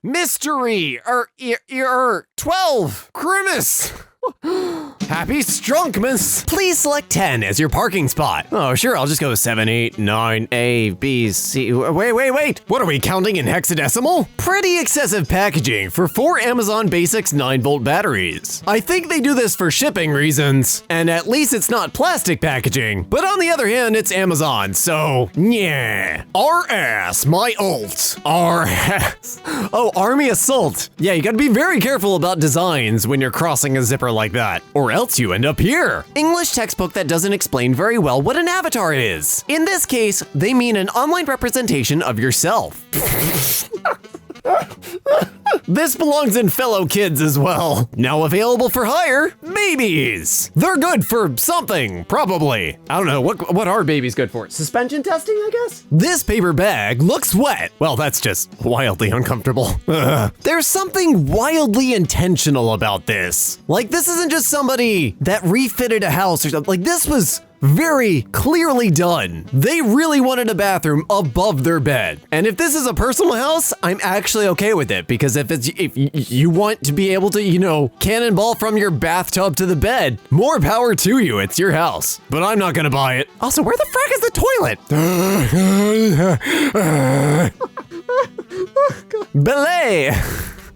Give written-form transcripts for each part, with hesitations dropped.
Mystery, 12, Grimace. Happy Strunkmas! Please select 10 as your parking spot. Oh, sure, I'll just go 7, 8, 9, A, B, C. Wait. What are we counting in hexadecimal? Pretty excessive packaging for 4 Amazon Basics 9-volt batteries. I think they do this for shipping reasons, and at least it's not plastic packaging. But on the other hand, it's Amazon, so yeah. RS, my ult. RS. Oh, Army Assault. Yeah, you gotta be very careful about designs when you're crossing a zipper like that, or else you end up here. English textbook that doesn't explain very well what an avatar is. In this case, they mean an online representation of yourself. This belongs in fellow kids as well. Now available for hire, babies. They're good for something, probably. I don't know, what are babies good for? Suspension testing, I guess? This paper bag looks wet. Well, that's just wildly uncomfortable. There's something wildly intentional about this. Like, this isn't just somebody that refitted a house or something. Like, this was very clearly done. They really wanted a bathroom above their bed. And if this is a personal house, I'm actually okay with it, because if you want to be able to, you know, cannonball from your bathtub to the bed, more power to you. It's your house. But I'm not gonna buy it. Also, where the frack is the toilet? Belay.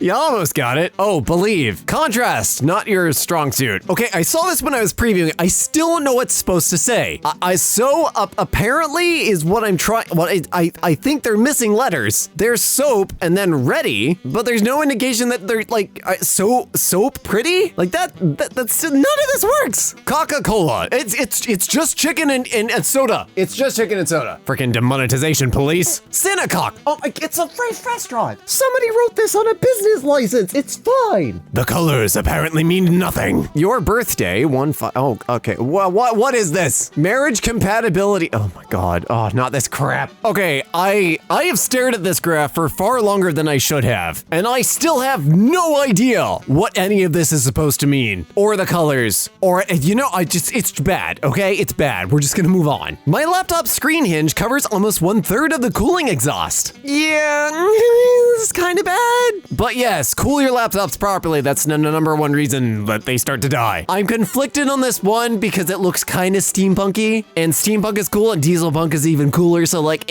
You almost got it. Oh, believe. Contrast, not your strong suit. Okay, I saw this when I was previewing. I still don't know what's supposed to say. Apparently is what I'm trying. Well, I think they're missing letters. There's soap and then ready, but there's no indication that they're like soap pretty. Like that's none of this works. Coca-Cola. It's just chicken and soda. It's just chicken and soda. Freaking demonetization police. Cinecock. Oh, it's a French restaurant. Somebody wrote this on a business license. It's fine. The colors apparently mean nothing. Your birthday, 1/5. Oh, okay. What is this? Marriage compatibility. Oh my God. Oh, not this crap. Okay, I have stared at this graph for far longer than I should have, and I still have no idea what any of this is supposed to mean, or the colors, or, you know, it's bad, okay? It's bad. We're just gonna move on. My laptop screen hinge covers almost 1/3 of the cooling exhaust. Yeah, this is kind of bad, but yes, cool your laptops properly. That's the number one reason that they start to die. I'm conflicted on this one because it looks kind of steampunky, and steampunk is cool and dieselpunk is even cooler. So like,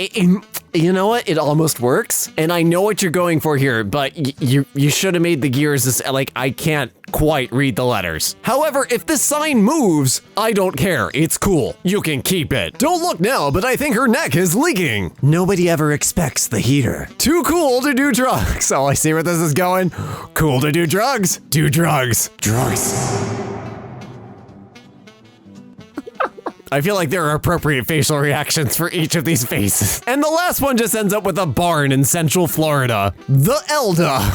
you know what? It almost works. And I know what you're going for here, but you should have made the gears this, like, I can't quite read the letters. However, if this sign moves, I don't care. It's cool. You can keep it. Don't look now, but I think her neck is leaking. Nobody ever expects the heater. Too cool to do drugs. Oh, I see where this is going. Cool to do drugs. Do drugs. Drugs. I feel like there are appropriate facial reactions for each of these faces. And the last one just ends up with a barn in Central Florida. The Elda.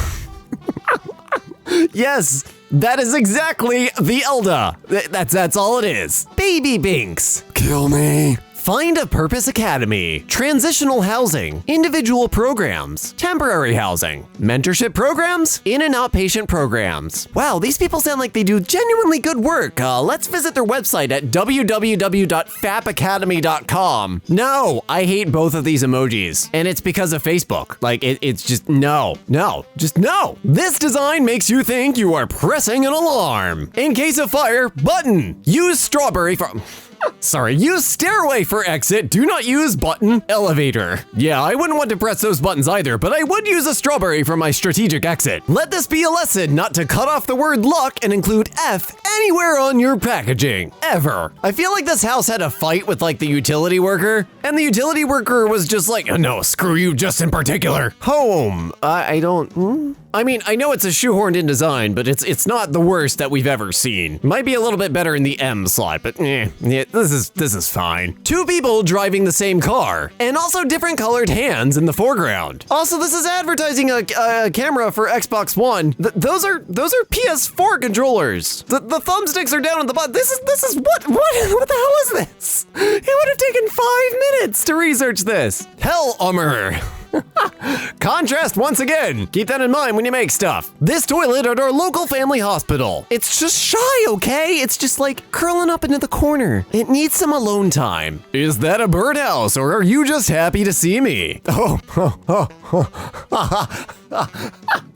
Yes, that is exactly the Elda. That's all it is. Baby Binks. Kill me. Find a Purpose Academy, transitional housing, individual programs, temporary housing, mentorship programs, in and outpatient programs. Wow, these people sound like they do genuinely good work. Let's visit their website at www.fapacademy.com. No, I hate both of these emojis, and it's because of Facebook. Like, it's just no. This design makes you think you are pressing an alarm. In case of fire, button. Use strawberry for... Sorry, use stairway for exit. Do not use button elevator. Yeah, I wouldn't want to press those buttons either, but I would use a strawberry for my strategic exit. Let this be a lesson not to cut off the word luck and include F anywhere on your packaging, ever. I feel like this house had a fight with like the utility worker, and the utility worker was just like, oh, no, screw you just in particular. Home. I mean, I know it's a shoehorned in design, but it's not the worst that we've ever seen. Might be a little bit better in the M slot, but yeah, this is fine. Two people driving the same car, and also different colored hands in the foreground. Also, this is advertising a camera for Xbox One. Those are PS4 controllers. The thumbsticks are down at the bottom. This is what the hell is this? It would have taken 5 minutes to research this. Hell-ummer. Contrast once again. Keep that in mind when you make stuff. This toilet at our local family hospital. It's just shy, okay? It's just like curling up into the corner. It needs some alone time. Is that a birdhouse or are you just happy to see me?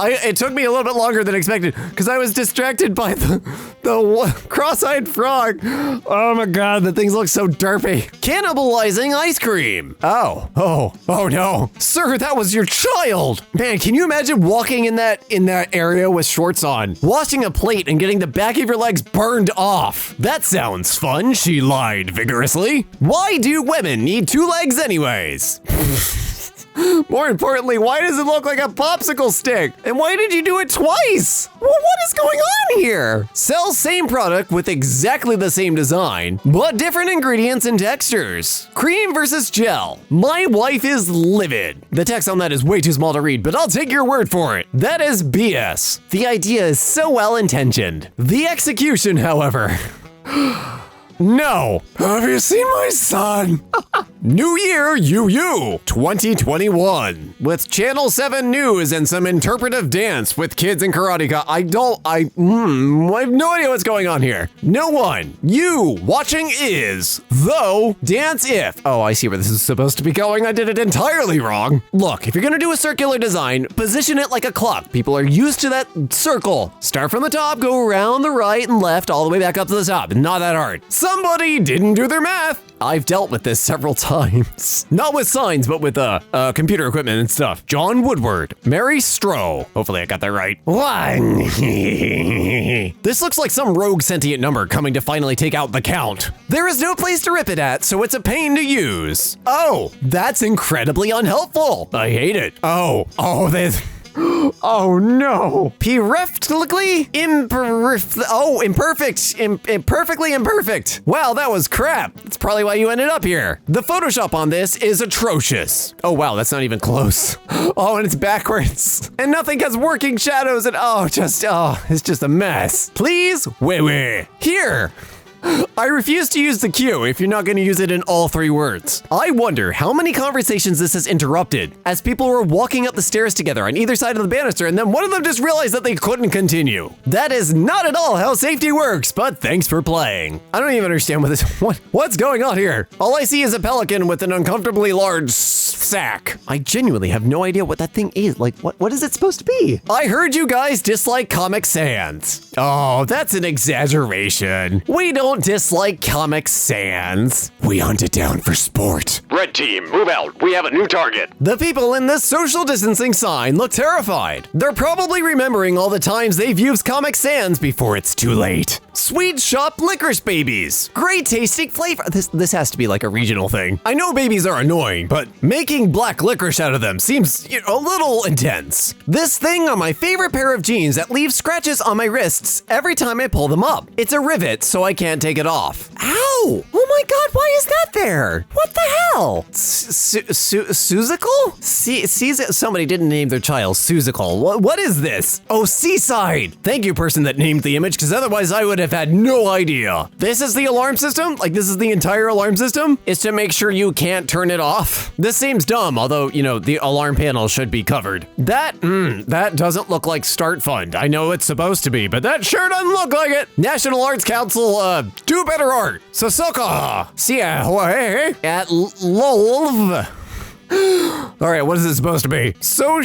It took me a little bit longer than expected because I was distracted by the cross-eyed frog. Oh my god, the things look so derpy. Cannibalizing ice cream. Oh no. Sir, that was your child. Man, can you imagine walking in that area with shorts on, washing a plate and getting the back of your legs burned off? That sounds fun, she lied vigorously. Why do women need 2 legs anyways? More importantly, why does it look like a popsicle stick? And why did you do it twice? Well, what is going on here? Sell same product with exactly the same design, but different ingredients and textures. Cream versus gel. My wife is livid. The text on that is way too small to read, but I'll take your word for it. That is BS. The idea is so well-intentioned. The execution, however... No. Have you seen my son? New Year, you, 2021. With Channel 7 News and some interpretive dance with kids in karate. I have no idea what's going on here. No one. You watching is, though, dance if. Oh, I see where this is supposed to be going. I did it entirely wrong. Look, if you're gonna do a circular design, position it like a clock. People are used to that circle. Start from the top, go around the right and left, all the way back up to the top. Not that hard. Somebody didn't do their math. I've dealt with this several times. Not with signs, but with computer equipment and stuff. John Woodward, Mary Stroh. Hopefully I got that right. 1. This looks like some rogue sentient number coming to finally take out the count. There is no place to rip it at, so it's a pain to use. Oh, that's incredibly unhelpful. I hate it. Oh, this... Oh no! Imperfectly imperfect. Wow, that was crap. That's probably why you ended up here. The Photoshop on this is atrocious. Oh wow, that's not even close. Oh, and it's backwards. And nothing has working shadows and it's just a mess. Please, wait. Here. I refuse to use the Q if you're not going to use it in all 3 words. I wonder how many conversations this has interrupted as people were walking up the stairs together on either side of the banister and then one of them just realized that they couldn't continue. That is not at all how safety works, but thanks for playing. I don't even understand what's going on here. All I see is a pelican with an uncomfortably large sack. I genuinely have no idea what that thing is. Like, what is it supposed to be? I heard you guys dislike Comic Sans. Oh, that's an exaggeration. We don't dislike Comic Sans. We hunt it down for sport. Red team, move out. We have a new target. The people in this social distancing sign look terrified. They're probably remembering all the times they've used Comic Sans before it's too late. Sweet shop licorice babies. Great tasting flavor. This has to be like a regional thing. I know babies are annoying, but making black licorice out of them seems a little intense. This thing on my favorite pair of jeans that leaves scratches on my wrists every time I pull them up. It's a rivet, so I can't take it off. Ow! Oh my god, why is that there? What the hell? Suzical? Somebody didn't name their child Suzical. What is this? Oh, Seaside. Thank you, person that named the image, because otherwise I would have had no idea. This is the alarm system? Like, this is the entire alarm system? Is to make sure you can't turn it off? This seems dumb, although, the alarm panel should be covered. That doesn't look like Start Fund. I know it's supposed to be, but that sure doesn't look like it. National Arts Council, do better art. Sosoka. Siya. At Lolv. All right, what is it supposed to be? School.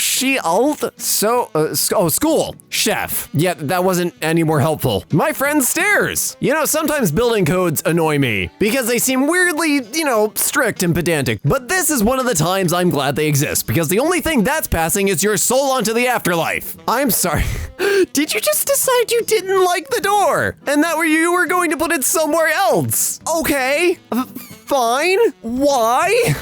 Chef. Yeah, that wasn't any more helpful. My friend's stairs. Sometimes building codes annoy me because they seem weirdly, strict and pedantic. But this is one of the times I'm glad they exist because the only thing that's passing is your soul onto the afterlife. I'm sorry. Did you just decide you didn't like the door? And that you were going to put it somewhere else? Okay. Fine. Why?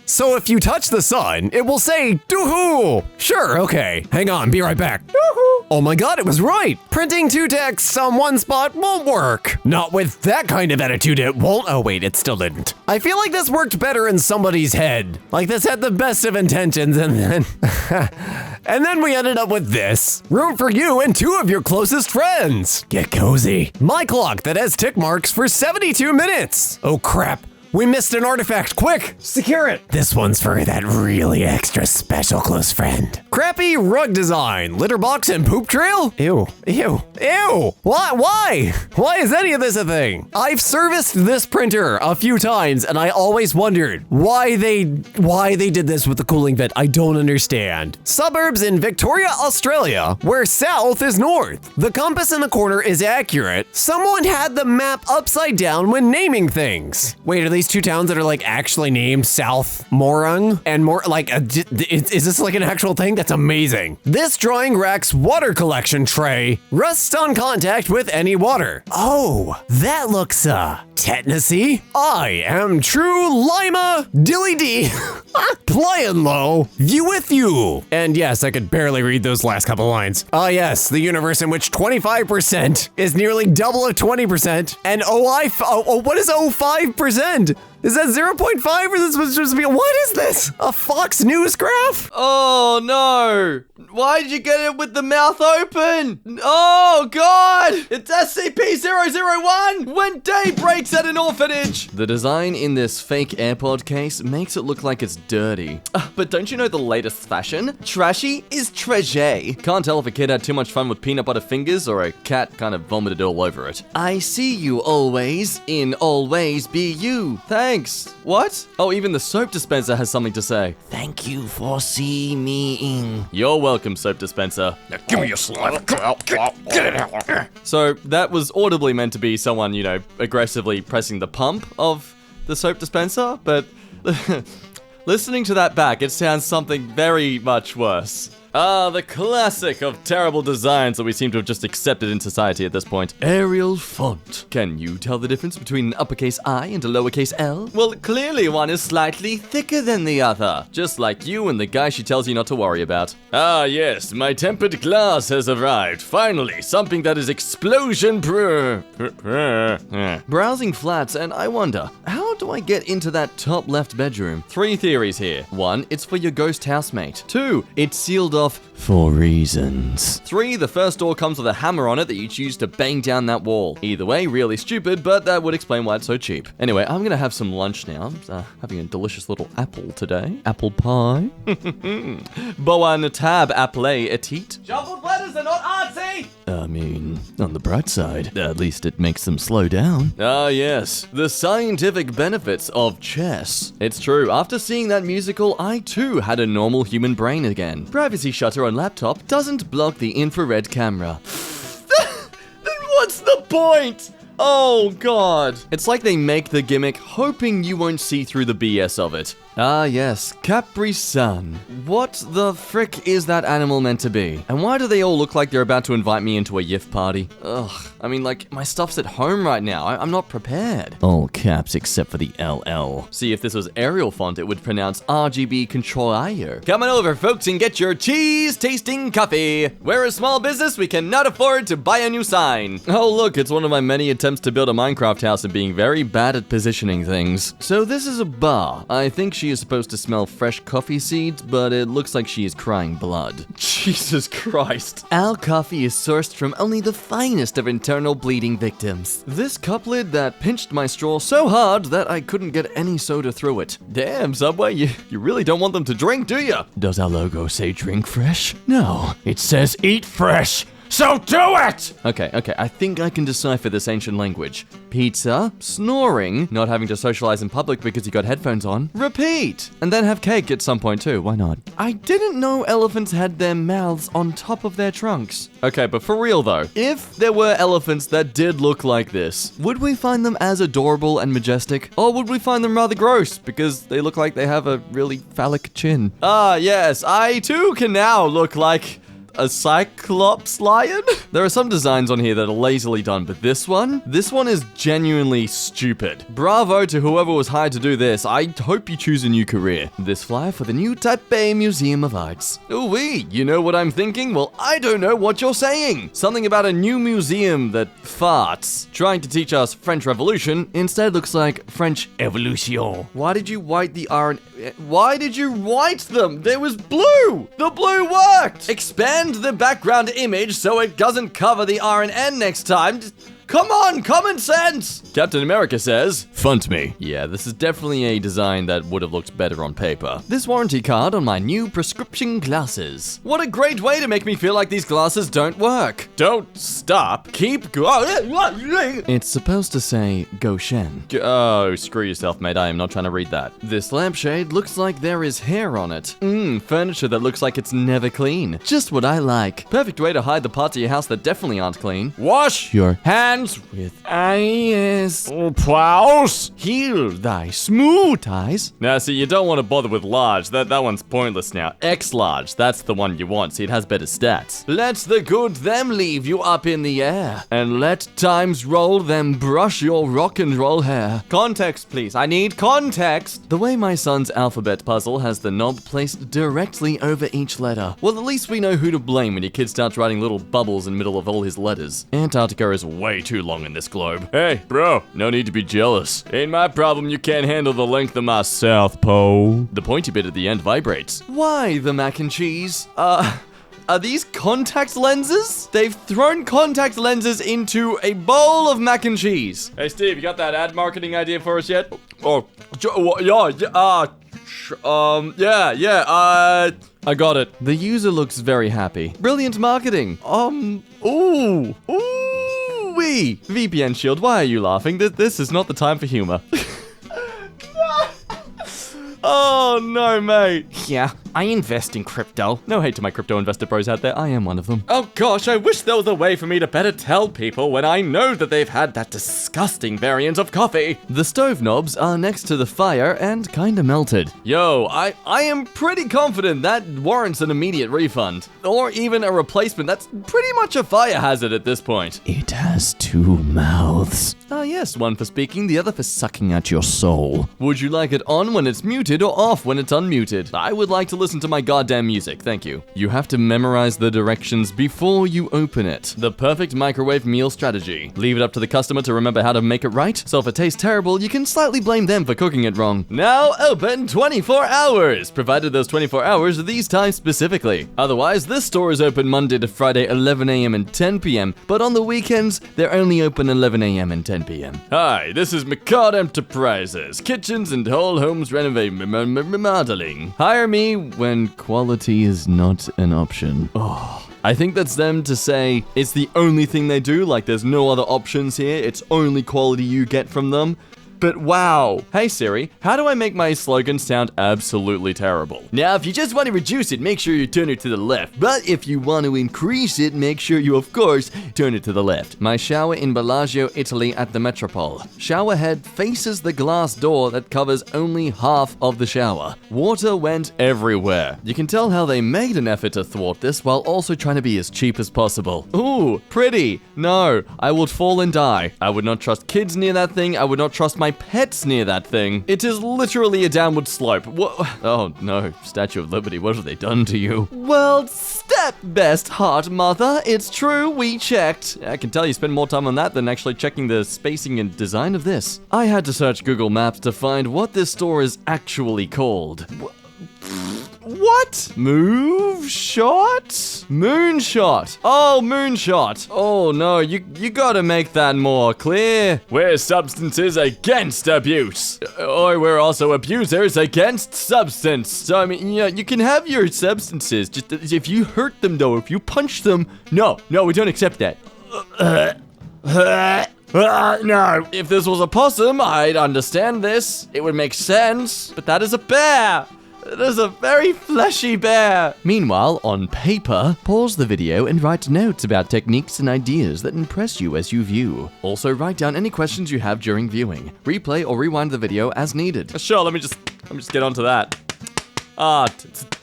So if you touch the sun, it will say, doohoo! Sure, okay. Hang on, be right back. Doohoo! Oh my god, it was right! Printing 2 texts on one spot won't work. Not with that kind of attitude, it won't. Oh wait, it still didn't. I feel like this worked better in somebody's head. Like this had the best of intentions and then... and then we ended up with this. Room for you and 2 of your closest friends. Get cozy. My clock that has tick marks for 72 minutes. Oh crap. We missed an artifact. Quick, secure it. This one's for that really extra special close friend. Crappy rug design, litter box and poop trail? Ew, ew, ew. Why? Why is any of this a thing? I've serviced this printer a few times and I always wondered why they did this with the cooling vent. I don't understand. Suburbs in Victoria, Australia, where south is north. The compass in the corner is accurate. Someone had the map upside down when naming things. Wait, are these two towns that are like actually named South Morang and more like is this like an actual thing? That's amazing. This drawing rack's water collection tray rusts on contact with any water. Oh, that looks tetanusy. I am true Lima Dilly D. Playing low, view with you. And yes, I could barely read those last couple lines. Ah yes, the universe in which 25% is nearly double of 20%, and what is 05%? Is that 0.5 or this was supposed to be, what is this? A Fox News graph? Oh no! Why did you get it with the mouth open? Oh god! It's SCP-001 when day breaks at an orphanage! The design in this fake AirPod case makes it look like it's dirty. But don't you know the latest fashion? Trashy is treasure. Can't tell if a kid had too much fun with peanut butter fingers or a cat kind of vomited all over it. I see you always in Always Be You. Thanks. What? Oh, even the soap dispenser has something to say. Thank you for seeing. You're welcome, soap dispenser. Now give me your slime. Get it out. So that was audibly meant to be someone, you know, aggressively pressing the pump of the soap dispenser, but listening to that back, it sounds something very much worse. Ah, the classic of terrible designs that we seem to have just accepted in society at this point. Arial font. Can you tell the difference between an uppercase I and a lowercase L? Well, clearly one is slightly thicker than the other. Just like you and the guy she tells you not to worry about. Ah, yes, my tempered glass has arrived. Finally, something that is explosion-proof. Browsing flats, and I wonder, how do I get into that top left bedroom? 3 theories here. 1, it's for your ghost housemate. 2, it's sealed off for reasons. 3, the first door comes with a hammer on it that you choose to bang down that wall. Either way, really stupid, but that would explain why it's so cheap. Anyway, I'm gonna have some lunch now. Having a delicious little apple today. Apple pie. Bon tab apple etit. Jumbled letters are not artsy! I mean, on the bright side, at least it makes them slow down. Ah yes, the scientific benefits of chess. It's true, after seeing that musical, I too had a normal human brain again. Privacy shutter on laptop doesn't block the infrared camera. Then what's the point? Oh god. It's like they make the gimmick hoping you won't see through the BS of it. Ah yes, Capri Sun. What the frick is that animal meant to be? And why do they all look like they're about to invite me into a yiff party? Ugh, I mean like, my stuff's at home right now, I'm not prepared. All caps except for the LL. See, if this was Arial font, it would pronounce RGB controller. Come on over folks and get your cheese tasting coffee. We're a small business, we cannot afford to buy a new sign. Oh look, it's one of my many attempts to build a Minecraft house and being very bad at positioning things. So this is a bar. I think she is supposed to smell fresh coffee seeds, but it looks like she is crying blood. Jesus Christ. Our coffee is sourced from only the finest of internal bleeding victims. This cup lid that pinched my straw so hard that I couldn't get any soda through it. Damn, Subway, you really don't want them to drink, do you? Does our logo say drink fresh? No, it says eat fresh. So do it! Okay, I think I can decipher this ancient language. Pizza, snoring, not having to socialize in public because you got headphones on, repeat! And then have cake at some point too, why not? I didn't know elephants had their mouths on top of their trunks. Okay, but for real though, if there were elephants that did look like this, would we find them as adorable and majestic? Or would we find them rather gross because they look like they have a really phallic chin? Ah, yes, I too can now look like a cyclops lion? There are some designs on here that are lazily done, but this one is genuinely stupid. Bravo to whoever was hired to do this. I hope you choose a new career. This flyer for the new Taipei Museum of Arts. Ooh-wee, you know what I'm thinking? Well, I don't know what you're saying. Something about a new museum that farts. Trying to teach us French Revolution instead looks like French Evolution. Why did you white the R and... Why did you white them? There was blue! The blue worked! Expand the background image so it doesn't cover the R and N next time. Just Come on, common sense! Captain America says, "Funt me." Yeah, this is definitely a design that would have looked better on paper. This warranty card on my new prescription glasses. What a great way to make me feel like these glasses don't work. Don't stop. Keep going. It's supposed to say Goshen. Oh, screw yourself, mate. I am not trying to read that. This lampshade looks like there is hair on it. Furniture that looks like it's never clean. Just what I like. Perfect way to hide the parts of your house that definitely aren't clean. Wash your hands with ice. Plows. Heal thy smooth eyes. Now, see, you don't want to bother with large. That one's pointless now. X large, that's the one you want. See, it has better stats. Let the good them leave you up in the air. And let times roll them brush your rock and roll hair. Context, please. I need context. The way my son's alphabet puzzle has the knob placed directly over each letter. Well, at least we know who to blame when your kid starts writing little bubbles in the middle of all his letters. Antarctica is way too long in this globe. Hey, bro, no need to be jealous. Ain't my problem you can't handle the length of my South Pole. The pointy bit at the end vibrates. Why the mac and cheese? Are these contact lenses? They've thrown contact lenses into a bowl of mac and cheese. Hey, Steve, you got that ad marketing idea for us yet? I got it. The user looks very happy. Brilliant marketing. Wee. VPN Shield, why are you laughing? This is not the time for humor. Oh, no, mate. Yeah, I invest in crypto. No hate to my crypto investor bros out there. I am one of them. Oh, gosh, I wish there was a way for me to better tell people when I know that they've had that disgusting variant of coffee. The stove knobs are next to the fire and kinda melted. Yo, I am pretty confident that warrants an immediate refund. Or even a replacement. That's pretty much a fire hazard at this point. It has two mouths. Ah, yes, one for speaking, the other for sucking at your soul. Would you like it on when it's muted or off when it's unmuted? I would like to listen to my goddamn music, thank you. You have to memorize the directions before you open it. The perfect microwave meal strategy. Leave it up to the customer to remember how to make it right, so if it tastes terrible, you can slightly blame them for cooking it wrong. Now open 24 hours, provided those 24 hours are these times specifically. Otherwise, this store is open Monday to Friday 11 a.m. and 10 p.m., but on the weekends, they're only open 11 a.m. and 10 p.m. Hi, this is McCard Enterprises, kitchens and whole homes remodeling. Hire me when quality is not an option. Oh. I think that's them to say it's the only thing they do, like there's no other options here, it's only quality you get from them. But wow. Hey Siri, how do I make my slogan sound absolutely terrible? Now, if you just want to reduce it, make sure you turn it to the left. But if you want to increase it, make sure you, of course, turn it to the left. My shower in Bellagio, Italy at the Metropole. Shower head faces the glass door that covers only half of the shower. Water went everywhere. You can tell how they made an effort to thwart this while also trying to be as cheap as possible. Ooh, pretty. No, I would fall and die. I would not trust kids near that thing. I would not trust my pets near that thing. It is literally a downward slope. What? Oh no, Statue of Liberty, what have they done to you? Well, step best heart mother. It's true, we checked. I can tell you spend more time on that than actually checking the spacing and design of this. I had to search Google Maps to find what this store is actually called. What? Move shot? Moonshot. Oh, moonshot. Oh no, you gotta make that more clear. We're substances against abuse. Or we're also abusers against substance. So I mean, you can have your substances, just if you hurt them though, if you punch them, no, we don't accept that. No. If this was a possum, I'd understand this. It would make sense. But that is a bear. It is a very fleshy bear. Meanwhile, on paper, pause the video and write notes about techniques and ideas that impress you as you view. Also, write down any questions you have during viewing. Replay or rewind the video as needed. Sure, let me just get onto that.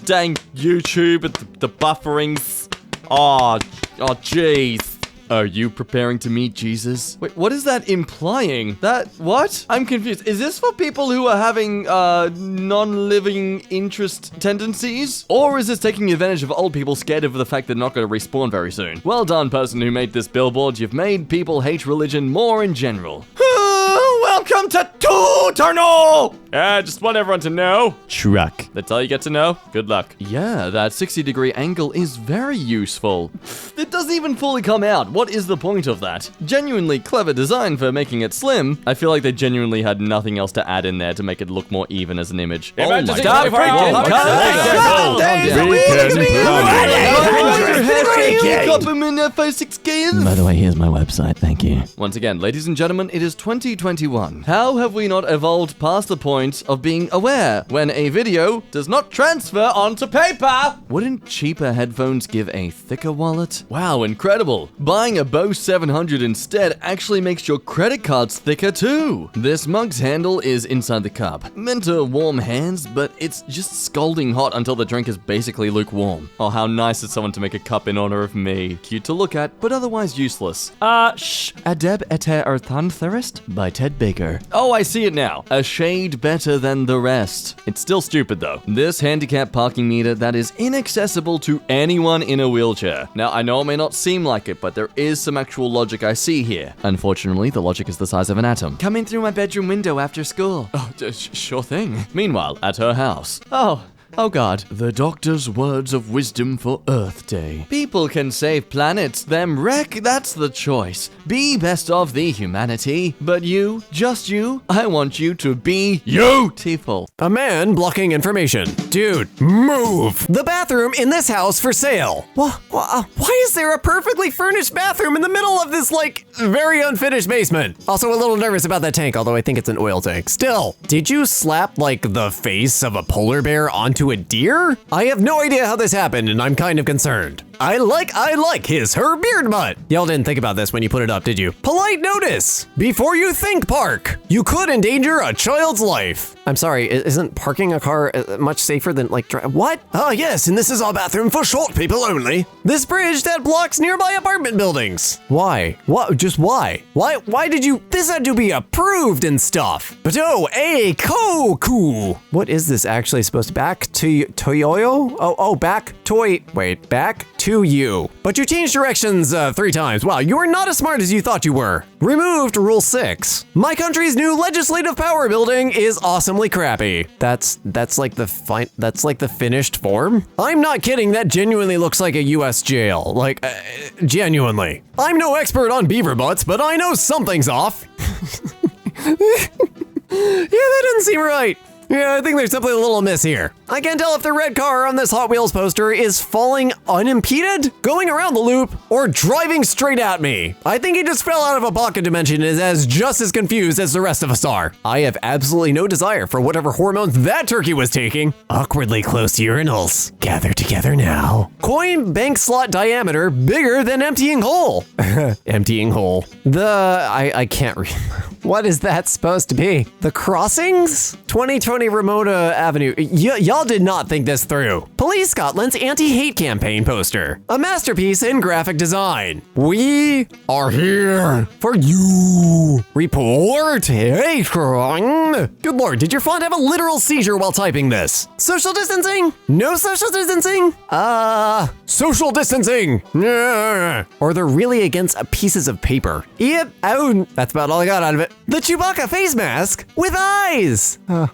Dang YouTube, the bufferings. Oh, jeez. Are you preparing to meet Jesus? Wait, what is that implying? What? I'm confused. Is this for people who are having, non-living interest tendencies? Or is this taking advantage of old people scared of the fact they're not going to respawn very soon? Well done, person who made this billboard. You've made people hate religion more in general. Welcome Welcome to Tunnel! Just want everyone to know. Truck. That's all you get to know? Good luck. Yeah, that 60-degree angle is very useful. It doesn't even fully come out. What is the point of that? Genuinely clever design for making it slim. I feel like they genuinely had nothing else to add in there to make it look more even as an image. Oh my Stop By the way, here's my website. Thank you. Once again, ladies and gentlemen, it is 2021. How have we not evolved past the point of being aware when a video does not transfer onto paper? Wouldn't cheaper headphones give a thicker wallet? Wow, incredible. Buying a Bose 700 instead actually makes your credit cards thicker too. This mug's handle is inside the cup. Meant to warm hands, but it's just scalding hot until the drink is basically lukewarm. Oh, how nice of someone to make a cup in honor of me. Cute to look at, but otherwise useless. Adeb Eter Earthanthirist by Ted Baker. Oh, I see it now. A shade better than the rest. It's still stupid though. This handicap parking meter that is inaccessible to anyone in a wheelchair. Now, I know it may not seem like it, but there is some actual logic I see here. Unfortunately, the logic is the size of an atom. Come in through my bedroom window after school. Oh, sure thing. Meanwhile, at her house. Oh god. The doctor's words of wisdom for Earth Day. People can save planets, them wreck, that's the choice. Be best of the humanity. But you, just you, I want you to be beautiful. A man blocking information. Dude, move! The bathroom in this house for sale. Why is there a perfectly furnished bathroom in the middle of this, like, very unfinished basement? Also a little nervous about that tank, although I think it's an oil tank. Still, did you slap, like, the face of a polar bear onto a deer? I have no idea how this happened, and I'm kind of concerned. I like her beard butt. Y'all didn't think about this when you put it up, did you? Polite notice. Before you think park, you could endanger a child's life. I'm sorry, isn't parking a car much safer than what? Oh yes, and this is our bathroom for short people only. This bridge that blocks nearby apartment buildings. Why? What? Just why? Why did you? This had to be approved and stuff. But cool. What is this actually supposed to back to Toyoyo? Back to you. But you changed directions 3 times. Wow, you are not as smart as you thought you were. Removed Rule 6. My country's new legislative power building is awesomely crappy. That's like the finished form? I'm not kidding, that genuinely looks like a US jail. Genuinely. I'm no expert on beaver butts, but I know something's off. Yeah, that doesn't seem right. Yeah, I think there's simply a little miss here. I can't tell if the red car on this Hot Wheels poster is falling unimpeded, going around the loop, or driving straight at me. I think he just fell out of a pocket dimension and is just as confused as the rest of us are. I have absolutely no desire for whatever hormones that turkey was taking. Awkwardly close urinals. Gather together now. Coin bank slot diameter bigger than emptying hole. Emptying hole. I can't read. What is that supposed to be? The Crossings? 2020 Ramona Avenue. Y'all did not think this through. Police Scotland's anti-hate campaign poster. A masterpiece in graphic design. We are here for you. Report. Hey, good lord, did your font have a literal seizure while typing this? Social distancing? No social distancing? Social distancing. Or they're really against pieces of paper. Yep, that's about all I got out of it. The Chewbacca face mask with eyes. Oh,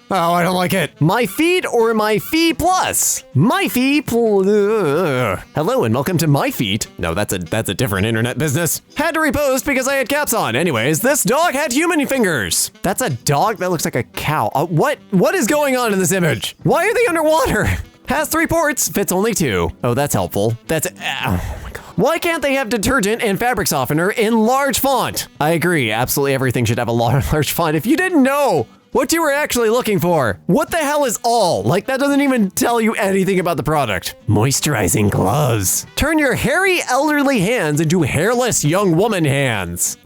I don't like it. My feed or my fee plus? My fee Hello and welcome to my feet. No, that's a different internet business. Had to repost because I had caps on. Anyways, this dog had human fingers. That's a dog that looks like a cow. What is going on in this image? Why are they underwater? Has 3 ports, fits only 2. Oh, that's helpful. Oh my God. Why can't they have detergent and fabric softener in large font? I agree, absolutely everything should have a large font. If you didn't know what you were actually looking for, what the hell is all? Like, that doesn't even tell you anything about the product. Moisturizing gloves. Turn your hairy elderly hands into hairless young woman hands.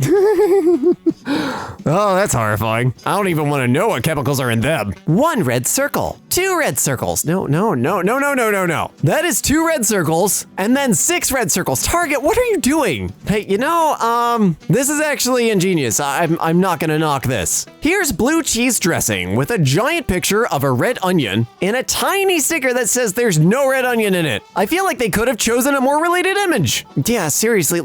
Oh, that's horrifying. I don't even want to know what chemicals are in them. 1 red circle. 2 red circles. No. That is 2 red circles and then 6 red circles. Target, what are you doing? Hey, this is actually ingenious. I'm not gonna knock this. Here's blue cheese dressing with a giant picture of a red onion and a tiny sticker that says there's no red onion in it. I feel like they could have chosen a more related image. Yeah, seriously,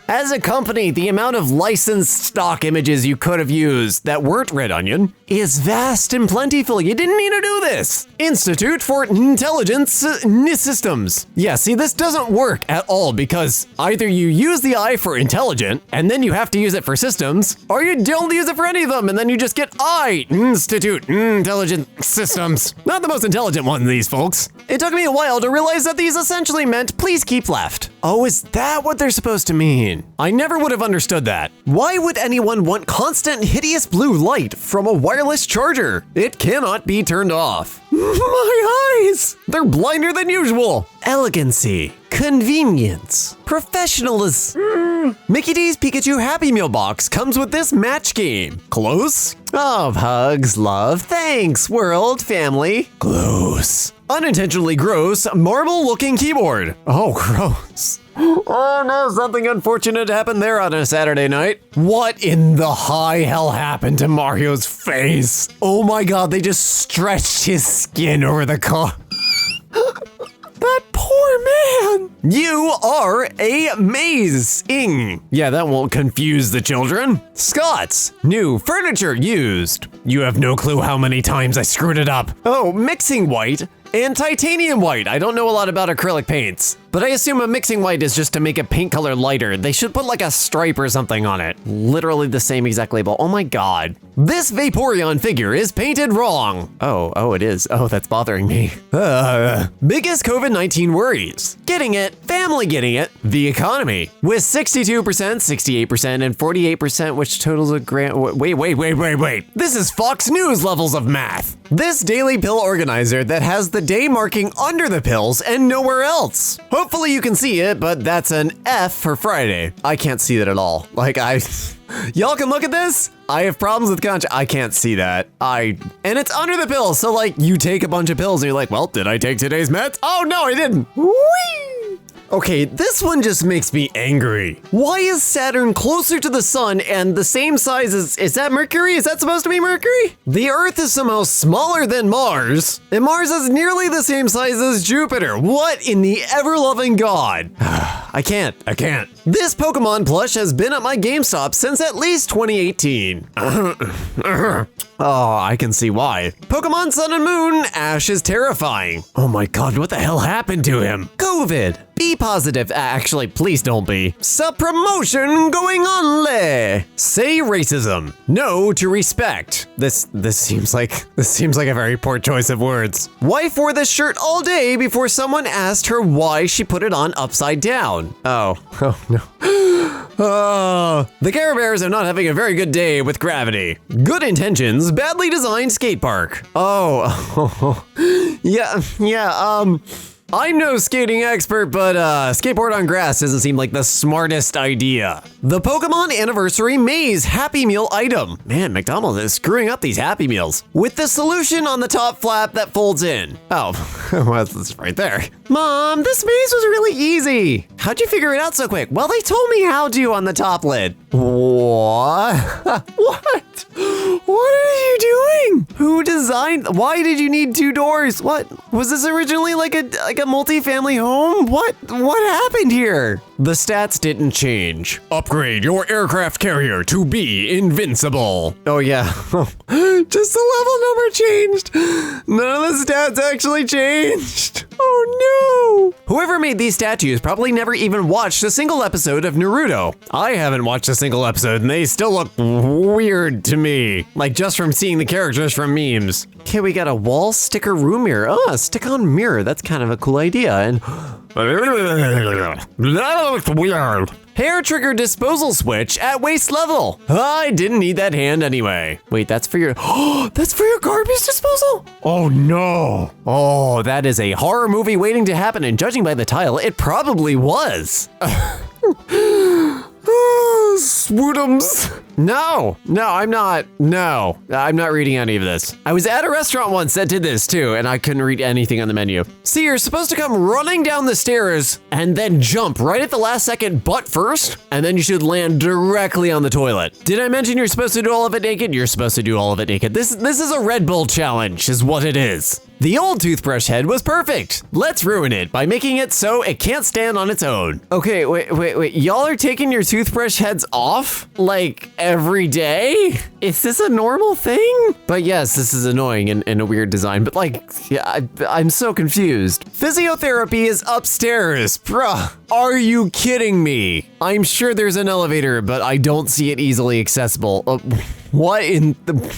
As a company, the amount of licensed stock images you could have used that weren't Red Onion is vast and plentiful. You didn't need to do this. Institute for Intelligence Systems. Yeah, see, this doesn't work at all because either you use the I for intelligent and then you have to use it for systems, or you don't use it for any of them and then you just get I, Institute Intelligent Systems. Not the most intelligent one of these folks. It took me a while to realize that these essentially meant please keep left. Oh, is that what they're supposed to mean? I never would have understood that. Why would anyone want constant hideous blue light from a wireless charger? It cannot be turned off. My eyes! They're blinder than usual. Elegancy, convenience, professionalism. Mickey D's Pikachu Happy Meal box comes with this match game. Close? Oh, hugs, love, thanks, world, family. Close. Unintentionally gross, marble-looking keyboard. Oh, gross. Oh no, something unfortunate happened there on a Saturday night. What in the high hell happened to Mario's face? Oh my god, they just stretched his skin over the car. That poor man. You are amazing. Yeah, that won't confuse the children. Scott's new furniture used. You have no clue how many times I screwed it up. Oh, mixing white and titanium white. I don't know a lot about acrylic paints, but I assume a mixing white is just to make a paint color lighter. They should put like a stripe or something on it. Literally the same exact label. Oh my god. This Vaporeon figure is painted wrong. Oh, it is. Oh, that's bothering me. Biggest COVID-19 worries. Getting it, family getting it, the economy. With 62%, 68%, and 48%, which totals a grand. Wait. This is Fox News levels of math. This daily pill organizer that has the day marking under the pills and nowhere else. Hopefully you can see it, but that's an F for Friday. I can't see that at all. Y'all can look at this. I have problems with conscience. I can't see that. And it's under the pill. So like you take a bunch of pills and you're like, well, did I take today's meds? Oh no, I didn't. Whee! Okay, this one just makes me angry. Why is Saturn closer to the sun and the same size as, is that Mercury? Is that supposed to be Mercury? The Earth is somehow smaller than Mars, and Mars is nearly the same size as Jupiter. What in the ever-loving God? I can't. This Pokemon plush has been at my GameStop since at least 2018. Oh, I can see why. Pokemon Sun and Moon, Ash is terrifying. Oh my god, what the hell happened to him? COVID. Be positive. Actually, please don't be. Sub-promotion going on le. Say racism. No to respect. This seems like a very poor choice of words. Wife wore this shirt all day before someone asked her why she put it on upside down. Oh no. Oh, the Care Bears are not having a very good day with gravity. Good intentions, badly designed skate park. Yeah, I'm no skating expert, but skateboard on grass doesn't seem like the smartest idea. The Pokemon Anniversary Maze Happy Meal item. Man, McDonald's is screwing up these Happy Meals. With the solution on the top flap that folds in. Oh, well, that's right there. Mom, this maze was really easy. How'd you figure it out so quick? Well, they told me how to on the top lid. What? What? What are you doing? Who designed? Why did you need two doors? What? Was this originally like a multi-family home? What happened here? The stats didn't change. Upgrade your aircraft carrier to be invincible. Oh yeah. Just the level number changed. None of the stats actually changed. Oh no. Whoever made these statues probably never even watched a single episode of Naruto. I haven't watched a single episode and they still look weird to me. Like just from seeing the characters from memes. Okay, we got a wall sticker room mirror. Oh, a stick-on mirror. That's kind of a cool idea. And That looks weird. hair trigger disposal switch at waist level. I didn't need that hand anyway. Wait, that's for your, that's for your garbage disposal? Oh no. Oh, that is a horror movie waiting to happen, and judging by the title, it probably was. Swootums. No, I'm not reading any of this. I was at a restaurant once that did this too, and I couldn't read anything on the menu. See, you're supposed to come running down the stairs and then jump right at the last second, butt first, and then you should land directly on the toilet. Did I mention you're supposed to do all of it naked? You're supposed to do all of it naked. This is a Red Bull challenge, is what it is. The old toothbrush head was perfect. Let's ruin it by making it so it can't stand on its own. Okay, wait. Y'all are taking your toothbrush heads off? Like, every day? Is this a normal thing? But yes, this is annoying and a weird design, but like, yeah, I'm so confused. Physiotherapy is upstairs. Bruh, are you kidding me? I'm sure there's an elevator, but I don't see it easily accessible. What in the...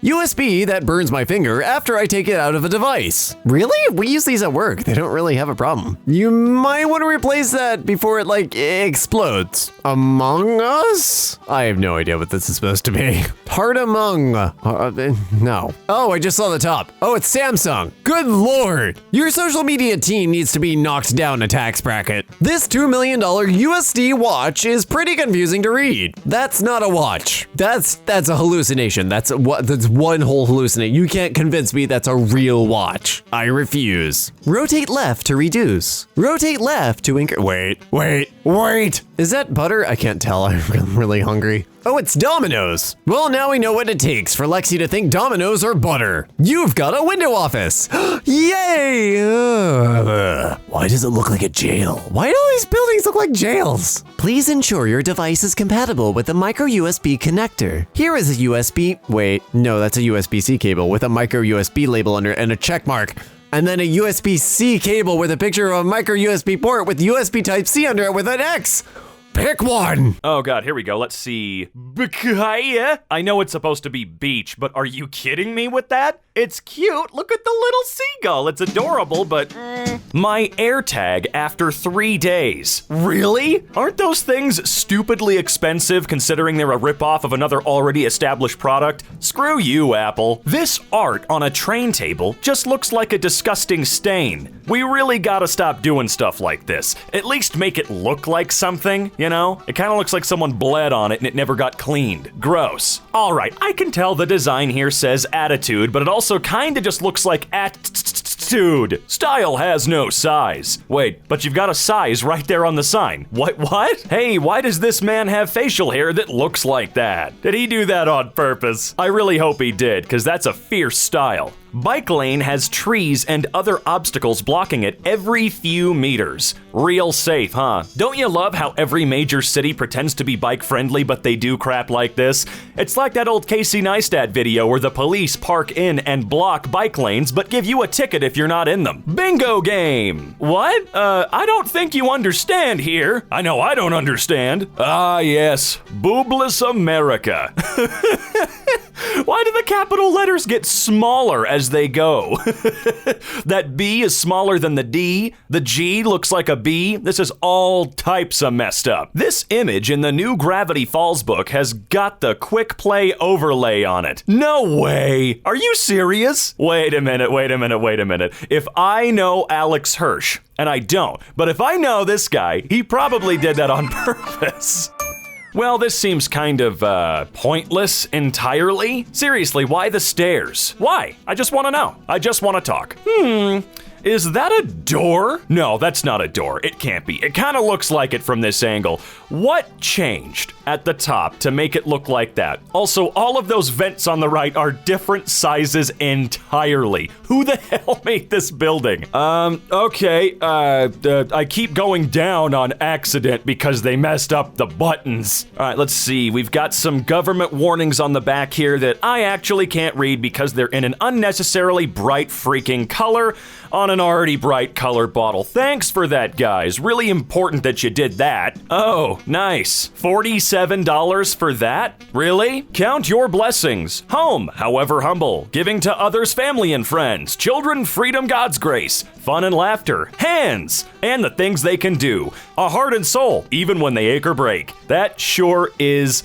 USB that burns my finger after I take it out of a device. Really? We use these at work. They don't really have a problem. You might want to replace that before it like explodes. Among Us? I have no idea what this is supposed to be. Heart Among. No. Oh, I just saw the top. Oh, it's Samsung. Good lord. Your social media team needs to be knocked down a tax bracket. This $2 million USD watch is pretty confusing to read. That's not a watch. That's a hallucination. That's one whole hallucination. You can't convince me that's a real watch. I refuse. Rotate left to reduce. Rotate left to increase. Wait. Is that butter? I can't tell. I'm really hungry. Oh, it's Domino's. Well, now we know what it takes for Lexi to think Domino's are butter. You've got a window office. Yay! Why does it look like a jail? Why do all these buildings look like jails? Please ensure your device is compatible with a micro USB connector. Here is a USB. Wait, no, that's a USB-C cable with a micro USB label under and a check mark. And then a USB-C cable with a picture of a micro USB port with USB Type-C under it with an X. Pick one! Oh god, here we go. Let's see. I know it's supposed to be beach, but are you kidding me with that? It's cute. Look at the little seagull. It's adorable, but my AirTag after 3 days. Really? Aren't those things stupidly expensive considering they're a ripoff of another already established product? Screw you, Apple. This art on a train table just looks like a disgusting stain. We really gotta stop doing stuff like this. At least make it look like something, you know? It kinda looks like someone bled on it and it never got cleaned. Gross. Alright, I can tell the design here says attitude, but it also kinda just looks like attitude. Style has no size. Wait, but you've got a size right there on the sign. What? Hey, why does this man have facial hair that looks like that? Did he do that on purpose? I really hope he did, because that's a fierce style. Bike lane has trees and other obstacles blocking it every few meters. Real safe, huh? Don't you love how every major city pretends to be bike friendly, but they do crap like this? It's like that old Casey Neistat video where the police park in and block bike lanes, but give you a ticket if you're not in them. Bingo game! What? I don't think you understand here. I know I don't understand. Ah, yes. Boobless America. Why do the capital letters get smaller as they go? That B is smaller than the D. The G looks like a B. This is all types of messed up. This image in the new Gravity Falls book has got the quick play overlay on it. No way! Are you serious? Wait a minute. If I know Alex Hirsch, and I don't, but if I know this guy, he probably did that on purpose. Well, this seems kind of, pointless entirely. Seriously, why the stairs? Why? I just want to know. I just want to talk. Is that a door? No, that's not a door. It can't be. It kind of looks like it from this angle. What changed at the top to make it look like that? Also, all of those vents on the right are different sizes entirely. Who the hell made this building? Okay, I keep going down on accident because they messed up the buttons. All right, let's see. We've got some government warnings on the back here that I actually can't read because they're in an unnecessarily bright freaking color on an already bright color bottle. Thanks for that, guys. Really important that you did that. Oh, nice. $47 for that? Really? Count your blessings. Home, however humble. Giving to others, family and friends. Children, freedom, God's grace. Fun and laughter. Hands, and the things they can do. A heart and soul, even when they ache or break. That sure is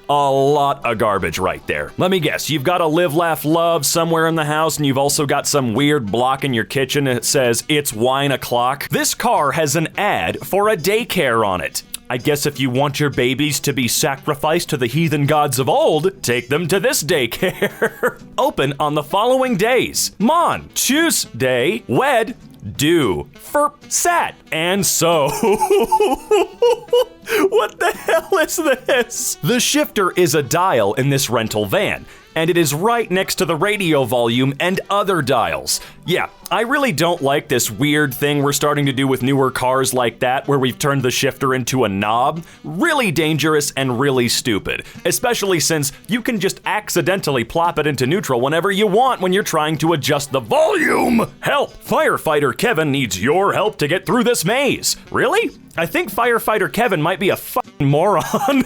a lot of garbage right there. Let me guess, you've got a live, laugh, love somewhere in the house, and you've also got some weird block in your kitchen that says, it's wine o'clock. This car has an ad for a daycare on it. I guess if you want your babies to be sacrificed to the heathen gods of old, take them to this daycare. Open on the following days: Mon, Tuesday, Wed, Do, Ferp, Sat, and So. What the hell is this? The shifter is a dial in this rental van, and it is right next to the radio volume and other dials. Yeah, I really don't like this weird thing we're starting to do with newer cars like that, where we've turned the shifter into a knob. Really dangerous and really stupid, especially since you can just accidentally plop it into neutral whenever you want when you're trying to adjust the volume. Help! Firefighter Kevin needs your help to get through this maze. Really? I think Firefighter Kevin might be a fucking moron.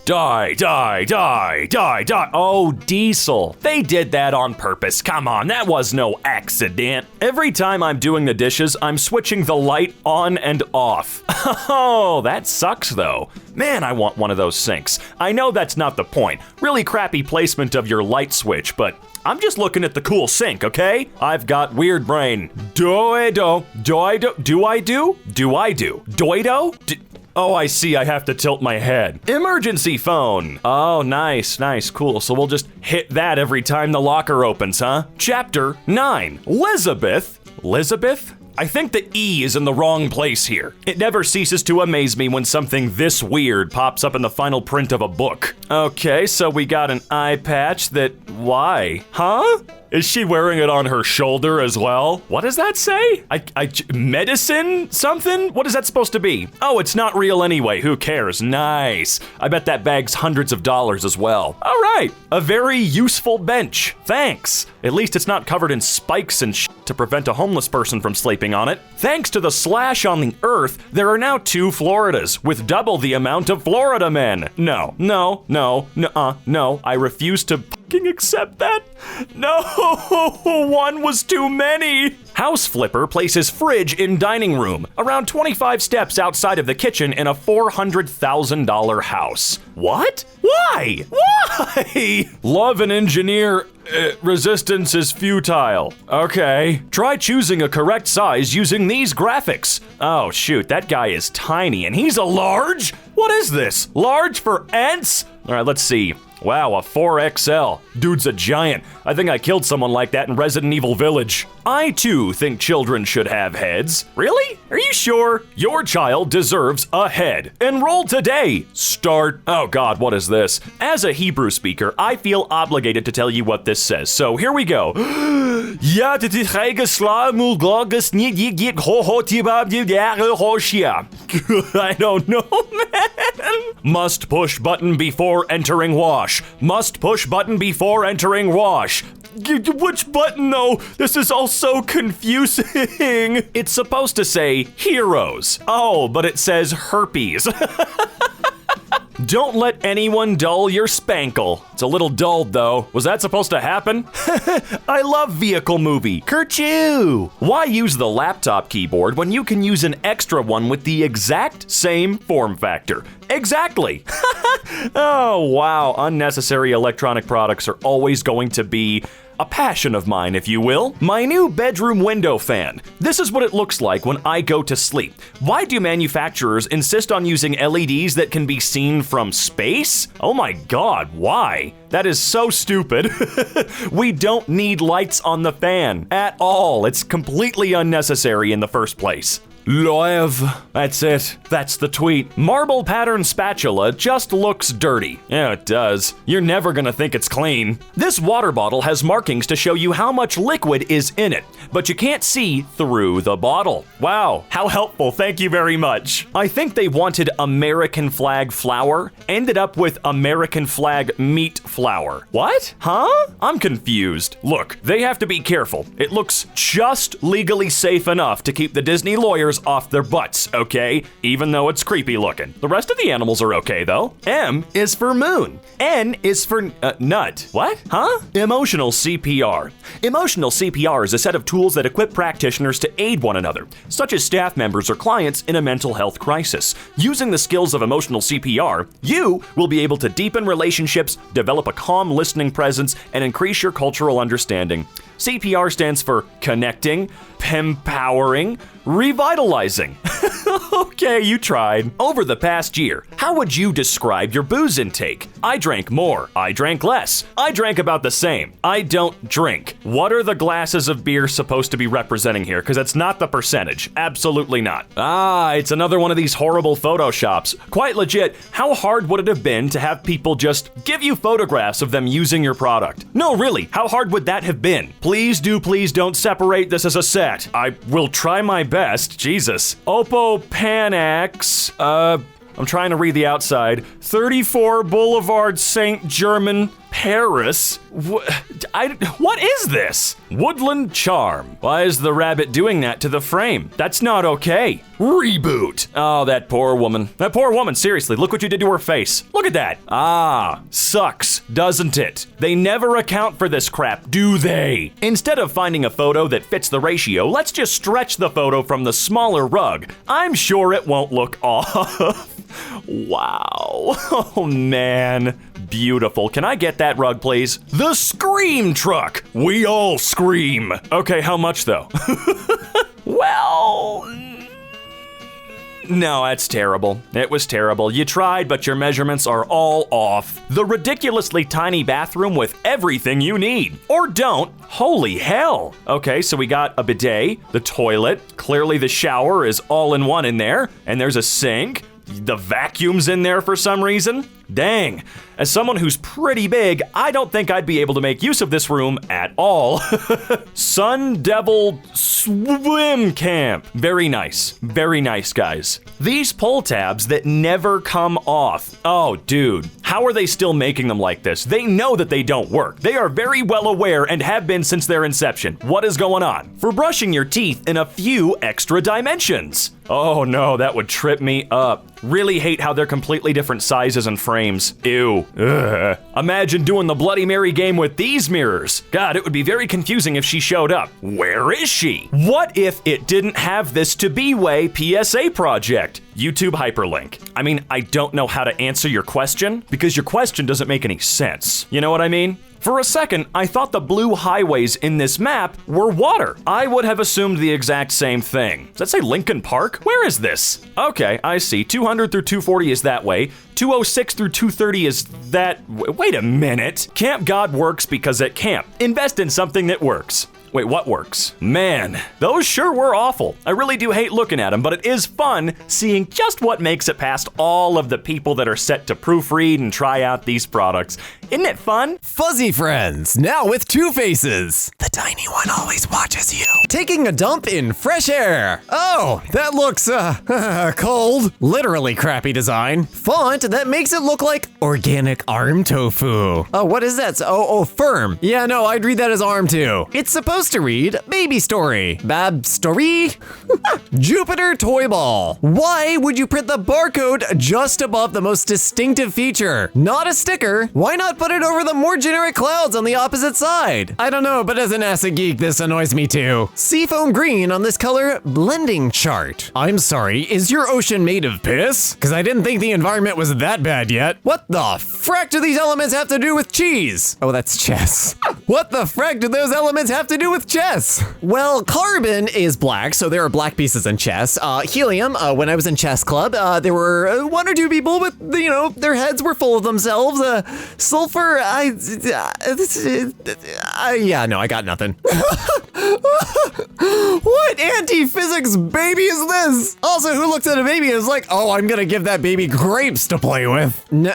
Die, die, die, die, die. Oh, Diesel. They did that on purpose. Come on, that was no accident. Every time I'm doing the dishes, I'm switching the light on and off. Oh, that sucks though. Man, I want one of those sinks. I know that's not the point. Really crappy placement of your light switch, but I'm just looking at the cool sink, okay? I've got weird brain. Do-I-do, do-I-do, do-I-do, do-I-do, do-I-do? Oh, I see, I have to tilt my head. Emergency phone. Oh, nice, nice, cool. So we'll just hit that every time the locker opens, huh? Chapter 9, Elizabeth. Elizabeth? I think the E is in the wrong place here. It never ceases to amaze me when something this weird pops up in the final print of a book. Okay, so we got an eye patch that, why? Huh? Is she wearing it on her shoulder as well? What does that say? Medicine something? What is that supposed to be? Oh, it's not real anyway. Who cares? Nice. I bet that bag's hundreds of dollars as well. All right. A very useful bench. Thanks. At least it's not covered in spikes and shit to prevent a homeless person from sleeping on it. Thanks to the slash on the earth, there are now 2 Floridas with double the amount of Florida men. No, I refuse to fucking accept that. No, one was too many. House flipper places fridge in dining room, around 25 steps outside of the kitchen in a $400,000 house. What? Why? Why? Love an engineer. Resistance is futile. Okay. Try choosing a correct size using these graphics. Oh shoot, that guy is tiny and he's a large? What is this? Large for ants? All right, let's see. Wow, a 4XL. Dude's a giant. I think I killed someone like that in Resident Evil Village. I too think children should have heads. Really? Are you sure? Your child deserves a head. Enroll today. Start. Oh God, what is this? As a Hebrew speaker, I feel obligated to tell you what this says. So here we go. I don't know, man. Must push button before entering wash. Must push button before entering wash. Which button though? This is all so confusing. It's supposed to say heroes. Oh, but it says herpes. Don't let anyone dull your spankle. It's a little dulled though. Was that supposed to happen? I love Vehicle Movie. Kerchoo! Why use the laptop keyboard when you can use an extra one with the exact same form factor? Exactly. Oh, wow. Unnecessary electronic products are always going to be a passion of mine, if you will. My new bedroom window fan. This is what it looks like when I go to sleep. Why do manufacturers insist on using LEDs that can be seen from space? Oh my God, why? That is so stupid. We don't need lights on the fan at all. It's completely unnecessary in the first place. Live. That's it. That's the tweet. Marble pattern spatula just looks dirty. Yeah, it does. You're never gonna think it's clean. This water bottle has markings to show you how much liquid is in it, but you can't see through the bottle. Wow, how helpful. Thank you very much. I think they wanted American flag flour, ended up with American flag meat flour. What? Huh? I'm confused. Look, they have to be careful. It looks just legally safe enough to keep the Disney lawyers off their butts, okay? Even though it's creepy looking. The rest of the animals are okay though. M is for moon. N is for nut. What? Huh? Emotional CPR. Emotional CPR is a set of tools that equip practitioners to aid one another, such as staff members or clients in a mental health crisis. Using the skills of emotional CPR, you will be able to deepen relationships, develop a calm listening presence, and increase your cultural understanding. CPR stands for connecting, empowering, revitalizing. Okay, you tried. Over the past year, how would you describe your booze intake? I drank more. I drank less. I drank about the same. I don't drink. What are the glasses of beer supposed to be representing here? Because it's not the percentage. Absolutely not. Ah, it's another one of these horrible photoshops. Quite legit, how hard would it have been to have people just give you photographs of them using your product? No, really, how hard would that have been? Please don't separate this as a set. I will try my best. Jesus. Oppo Panax, I'm trying to read the outside. 34 Boulevard Saint Germain, Paris. What is this? Woodland Charm. Why is the rabbit doing that to the frame? That's not okay. Reboot. Oh, that poor woman. That poor woman, seriously, look what you did to her face. Look at that. Ah, sucks, doesn't it? They never account for this crap, do they? Instead of finding a photo that fits the ratio, let's just stretch the photo from the smaller rug. I'm sure it won't look off. Wow. Oh, man. Beautiful. Can I get that rug, please? The Scream Truck. We all scream. Okay, how much, though? Well... No, that's terrible. It was terrible. You tried, but your measurements are all off. The ridiculously tiny bathroom with everything you need. Or don't. Holy hell. Okay, so we got a bidet, the toilet. Clearly the shower is all in one in there. And there's a sink. The vacuum's in there for some reason. Dang. As someone who's pretty big, I don't think I'd be able to make use of this room at all. Sun Devil Swim Camp. Very nice. Very nice, guys. These pull tabs that never come off. Oh, dude. How are they still making them like this? They know that they don't work. They are very well aware and have been since their inception. What is going on? For brushing your teeth in a few extra dimensions. Oh no, that would trip me up. Really hate how they're completely different sizes and frames. Ew. Ugh. Imagine doing the Bloody Mary game with these mirrors. God, it would be very confusing if she showed up. Where is she? What if it didn't have this to be way PSA project? YouTube hyperlink. I mean, I don't know how to answer your question because your question doesn't make any sense. You know what I mean? For a second, I thought the blue highways in this map were water. I would have assumed the exact same thing. Does that say Lincoln Park? Where is this? Okay, I see. 200 through 240 is that way. 206 through 230 is that... Wait a minute. Camp God works because at camp. Invest in something that works. Wait, what works? Man, those sure were awful. I really do hate looking at them, but it is fun seeing just what makes it past all of the people that are set to proofread and try out these products. Isn't it fun? Fuzzy friends, now with two faces. The tiny one always watches you. Taking a dump in fresh air. Oh, that looks, cold. Literally crappy design. Font that makes it look like organic arm tofu. Oh, what is that? Oh, firm. Yeah, no, I'd read that as arm too. It's supposed to read baby story. Bab story? Jupiter toy ball. Why would you print the barcode just above the most distinctive feature? Not a sticker. Why not put it over the more generic clouds on the opposite side? I don't know, but as a NASA geek, this annoys me too. Seafoam green on this color blending chart. I'm sorry, is your ocean made of piss? Because I didn't think the environment was that bad yet. What the frack do these elements have to do with cheese? Oh, that's chess. What the frack do those elements have to do with chess? Well, carbon is black, so there are black pieces in chess. Helium, when I was in chess club, there were one or two people with, their heads were full of themselves. Sulfur, yeah, no, I got nothing. What anti-physics baby is this? Also, who looks at a baby and is like, oh, I'm gonna give that baby grapes to play with? No.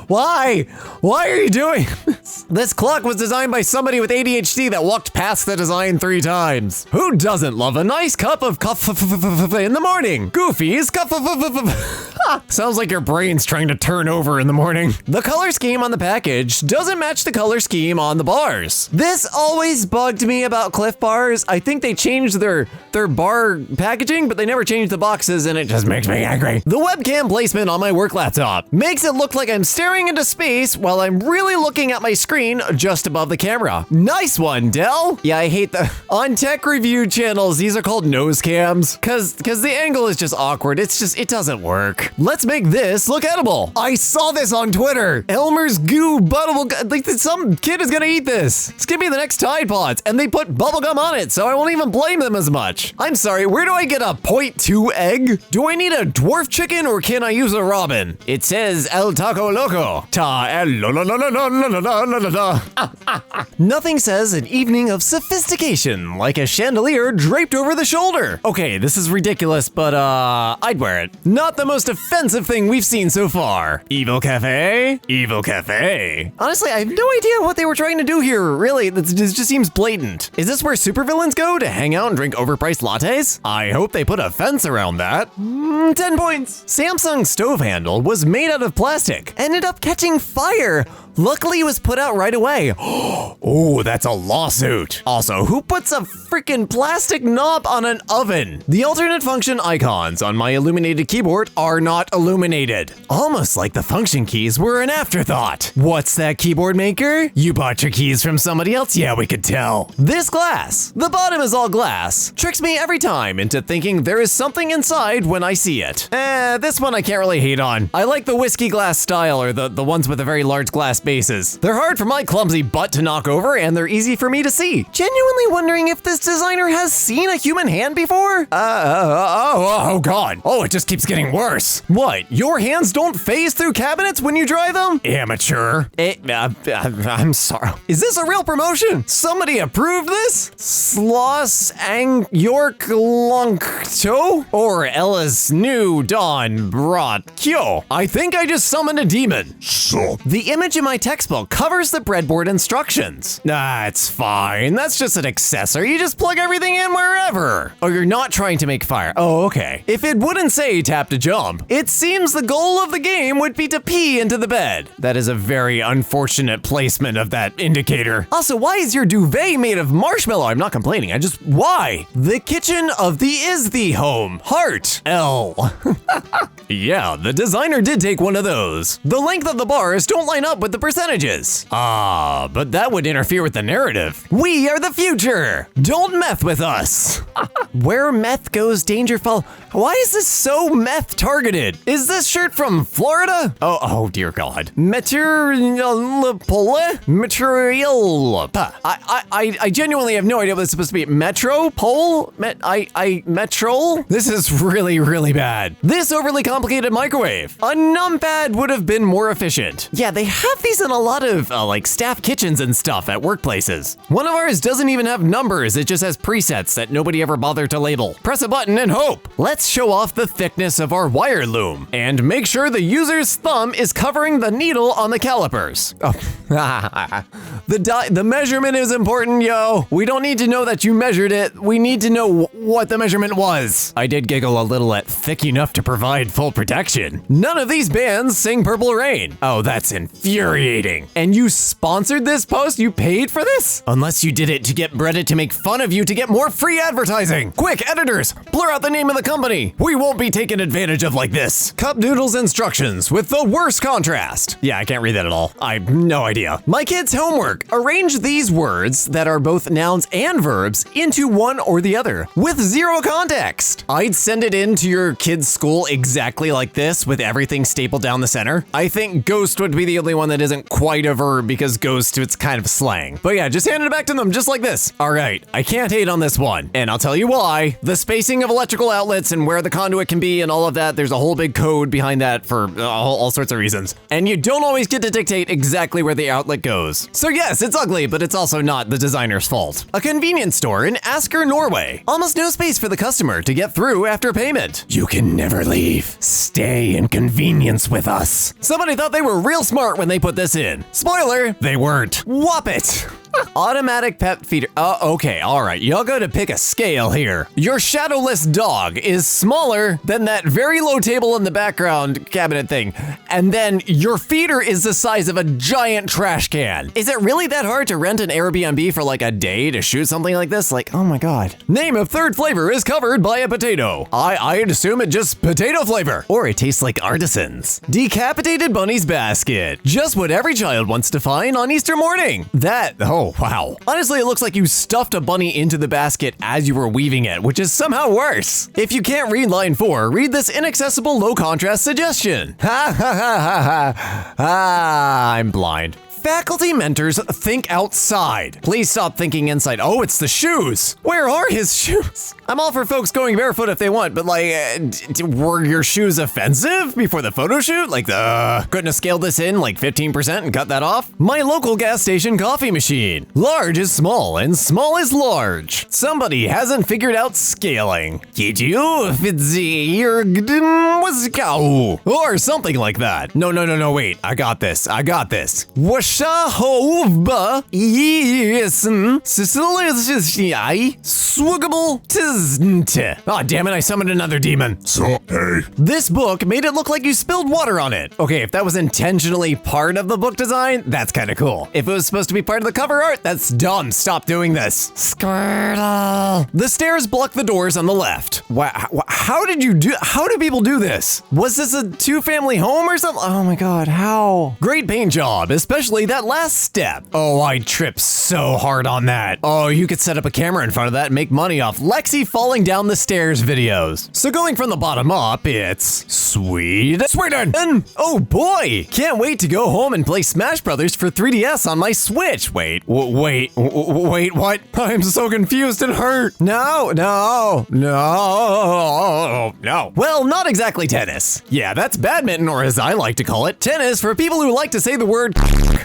Why? Why are you doing this? This clock was designed by somebody with ADHD that walked past the design 3 times. Who doesn't love a nice cup of in the morning? Goofy's cup Sounds like your brain's trying to turn over in the morning. The color scheme on the package doesn't match the color scheme on the bars. This always bugged me about Cliff Bars. I think they changed their bar packaging, but they never changed the boxes, and it just makes me angry. The webcam placement on my work laptop makes it look like I'm staring into space while I'm really looking at my screen just above the camera. Nice one, Dell. Yeah, I hate on tech review channels, these are called nose cams, cause the angle is just awkward. It doesn't work. Let's make this look edible. I saw this on Twitter. Elmer's goo buttable, like some kid is gonna eat this. this. It's gonna be the next Tide Pods, and they put bubblegum on it, so I won't even blame them as much. I'm sorry, where do I get a 0.2 egg? Do I need a dwarf chicken or can I use a robin? It says El Taco Loco. Ta el lo lo lo lo lo lo lo lo lo lo. Nothing says an evening of sophistication like a chandelier draped over the shoulder. Okay, this is ridiculous, but I'd wear it. Not the most offensive thing we've seen so far. Evil Cafe? Evil Cafe. Honestly, I have no idea what they were trying to do here. Really, this just seems blatant. Is this where supervillains go to hang out and drink overpriced lattes? I hope they put a fence around that. 10 points. Samsung's stove handle was made out of plastic. Ended up catching fire. Luckily, it was put out right away. Oh, that's a lawsuit. Also, who puts a freaking plastic knob on an oven? The alternate function icons on my illuminated keyboard are not illuminated. Almost like the function keys were an afterthought. What's that, keyboard maker? You bought your keys from somebody else? Yeah, we could tell. This glass, the bottom is all glass, tricks me every time into thinking there is something inside when I see it. This one I can't really hate on. I like the whiskey glass style or the ones with a very large glass bases. They're hard for my clumsy butt to knock over and they're easy for me to see. Genuinely wondering if this designer has seen a human hand before? Oh god. Oh, it just keeps getting worse. What? Your hands don't phase through cabinets when you dry them? Amateur. I'm sorry. Is this a real promotion? Somebody approved this? Sloss Ang York Longto? Or Ella's new dawn brought Kyo. I think I just summoned a demon. So. The image in my textbook covers the breadboard instructions. It's fine. That's just an accessory. You just plug everything in wherever. Oh, you're not trying to make fire. Oh, okay. If it wouldn't say tap to jump, it seems the goal of the game would be to pee into the bed. That is a very unfortunate placement of that indicator. Also, why is your duvet made of marshmallow? I'm not complaining. Why? The kitchen of the is the home. Heart. L. Yeah, the designer did take one of those. The length of the bars don't line up with the percentages. But that would interfere with the narrative. We are the future. Don't meth with us. Where meth goes, danger fall. Why is this so meth targeted? Is this shirt from Florida? Oh dear God. Material. I genuinely have no idea what it's supposed to be. Metropole? Metrol? This is really, really bad. This overly complicated microwave. A numpad would have been more efficient. Yeah, they have these in a lot of like staff kitchens and stuff at workplaces. One of ours doesn't even have numbers. It just has presets that nobody ever bothered to label. Press a button and hope. Let's show off the thickness of our wire loom and make sure the user's thumb is covering the needle on the calipers. Oh. The measurement is important, yo. We don't need to know that you measured it. We need to know what the measurement was. I did giggle a little at thick enough to provide full protection. None of these bands sing Purple Rain. Oh, that's infuriating. And you sponsored this post? You paid for this? Unless you did it to get Reddit to make fun of you to get more free advertising. Quick, editors, blur out the name of the company. We won't be taken advantage of like this. Cup noodles instructions with the worst contrast. Yeah, I can't read that at all. I have no idea. My kid's homework. Arrange these words that are both nouns and verbs into one or the other with zero context. I'd send it in to your kid's school exactly like this with everything stapled down the center. I think ghost would be the only one that isn't quite a verb because ghost, it's kind of slang. But yeah, just hand it back to them just like this. All right, I can't hate on this one. And I'll tell you why. The spacing of electrical outlets and where the conduit can be and all of that, there's a whole big code behind that for all sorts of reasons. And you don't always get to dictate exactly where the outlet goes. So yes, it's ugly, but it's also not the designer's fault. A convenience store in Asker, Norway. Almost no space for the customer to get through after payment. You can never leave. Stay in convenience with us. Somebody thought they were real smart when they put this in. Spoiler, they weren't. Whop it. Automatic pet feeder. Okay, all right. Y'all gotta pick a scale here. Your shadowless dog is smaller than that very low table in the background cabinet thing. And then your feeder is the size of a giant trash can. Is it really that hard to rent an Airbnb for like a day to shoot something like this? Like, oh my God. Name of third flavor is covered by a potato. I'd assume it just potato flavor. Or it tastes like artisans. Decapitated bunny's basket. Just what every child wants to find on Easter morning. Oh, wow. Honestly, it looks like you stuffed a bunny into the basket as you were weaving it, which is somehow worse. If you can't read line 4, read this inaccessible low contrast suggestion. Ha ha ha ha ha. I'm blind. Faculty mentors think outside. Please stop thinking inside. Oh, it's the shoes. Where are his shoes? I'm all for folks going barefoot if they want, but like, were your shoes offensive before the photo shoot? Like, couldn't have scaled this in like 15% and cut that off? My local gas station coffee machine. Large is small and small is large. Somebody hasn't figured out scaling. Or something like that. No, wait. I got this. Washahovba swugable tiznt. Aw, damn it, I summoned another demon. So, hey. This book made it look like you spilled water on it. Okay, if that was intentionally part of the book design, that's kind of cool. If it was supposed to be part of the cover art, that's dumb. Stop doing this. Squirtle. The stairs block the doors on the left. Wow, how do people do this? Was this a two-family home or something? Oh my god, how? Great paint job, especially that last step. Oh, I tripped so hard on that. Oh, you could set up a camera in front of that and make money off Lexi falling down the stairs videos. So going from the bottom up, it's Sweden. And oh boy, can't wait to go home and play Smash Brothers for 3DS on my Switch. Wait, what? I'm so confused and hurt. No. Well, not exactly tennis. Yeah, that's badminton, or as I like to call it, tennis for people who like to say the word.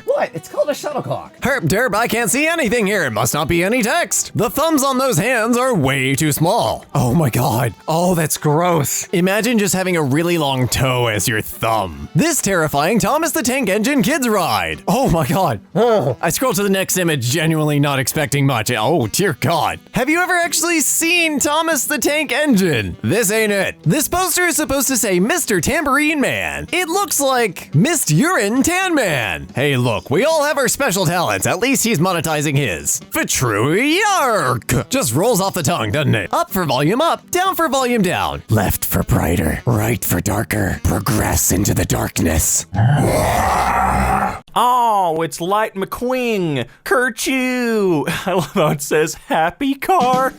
What? It's called a shuttlecock. Herp derp, I can't see anything here. It must not be any text. The thumbs on those hands are way too small. Oh my god. Oh, that's gross. Imagine just having a really long toe as your thumb. This terrifying Thomas the Tank Engine kids ride. Oh my god. Oh. I scroll to the next image, genuinely not expecting much. Oh dear god. Have you ever actually seen Thomas the Tank Engine? This ain't it. This poster is supposed to say Mr. Tambourine Man. It looks like Mist Urine Tan Man. Hey look, we all have our special talents. At least he's monetizing his. Yark. Just rolls off the tongue, doesn't it? Up for volume up, down for volume down. Left for brighter, right for darker. Progress into the darkness. Oh, it's Light McQueen. Kerchoo. I love how it says happy car.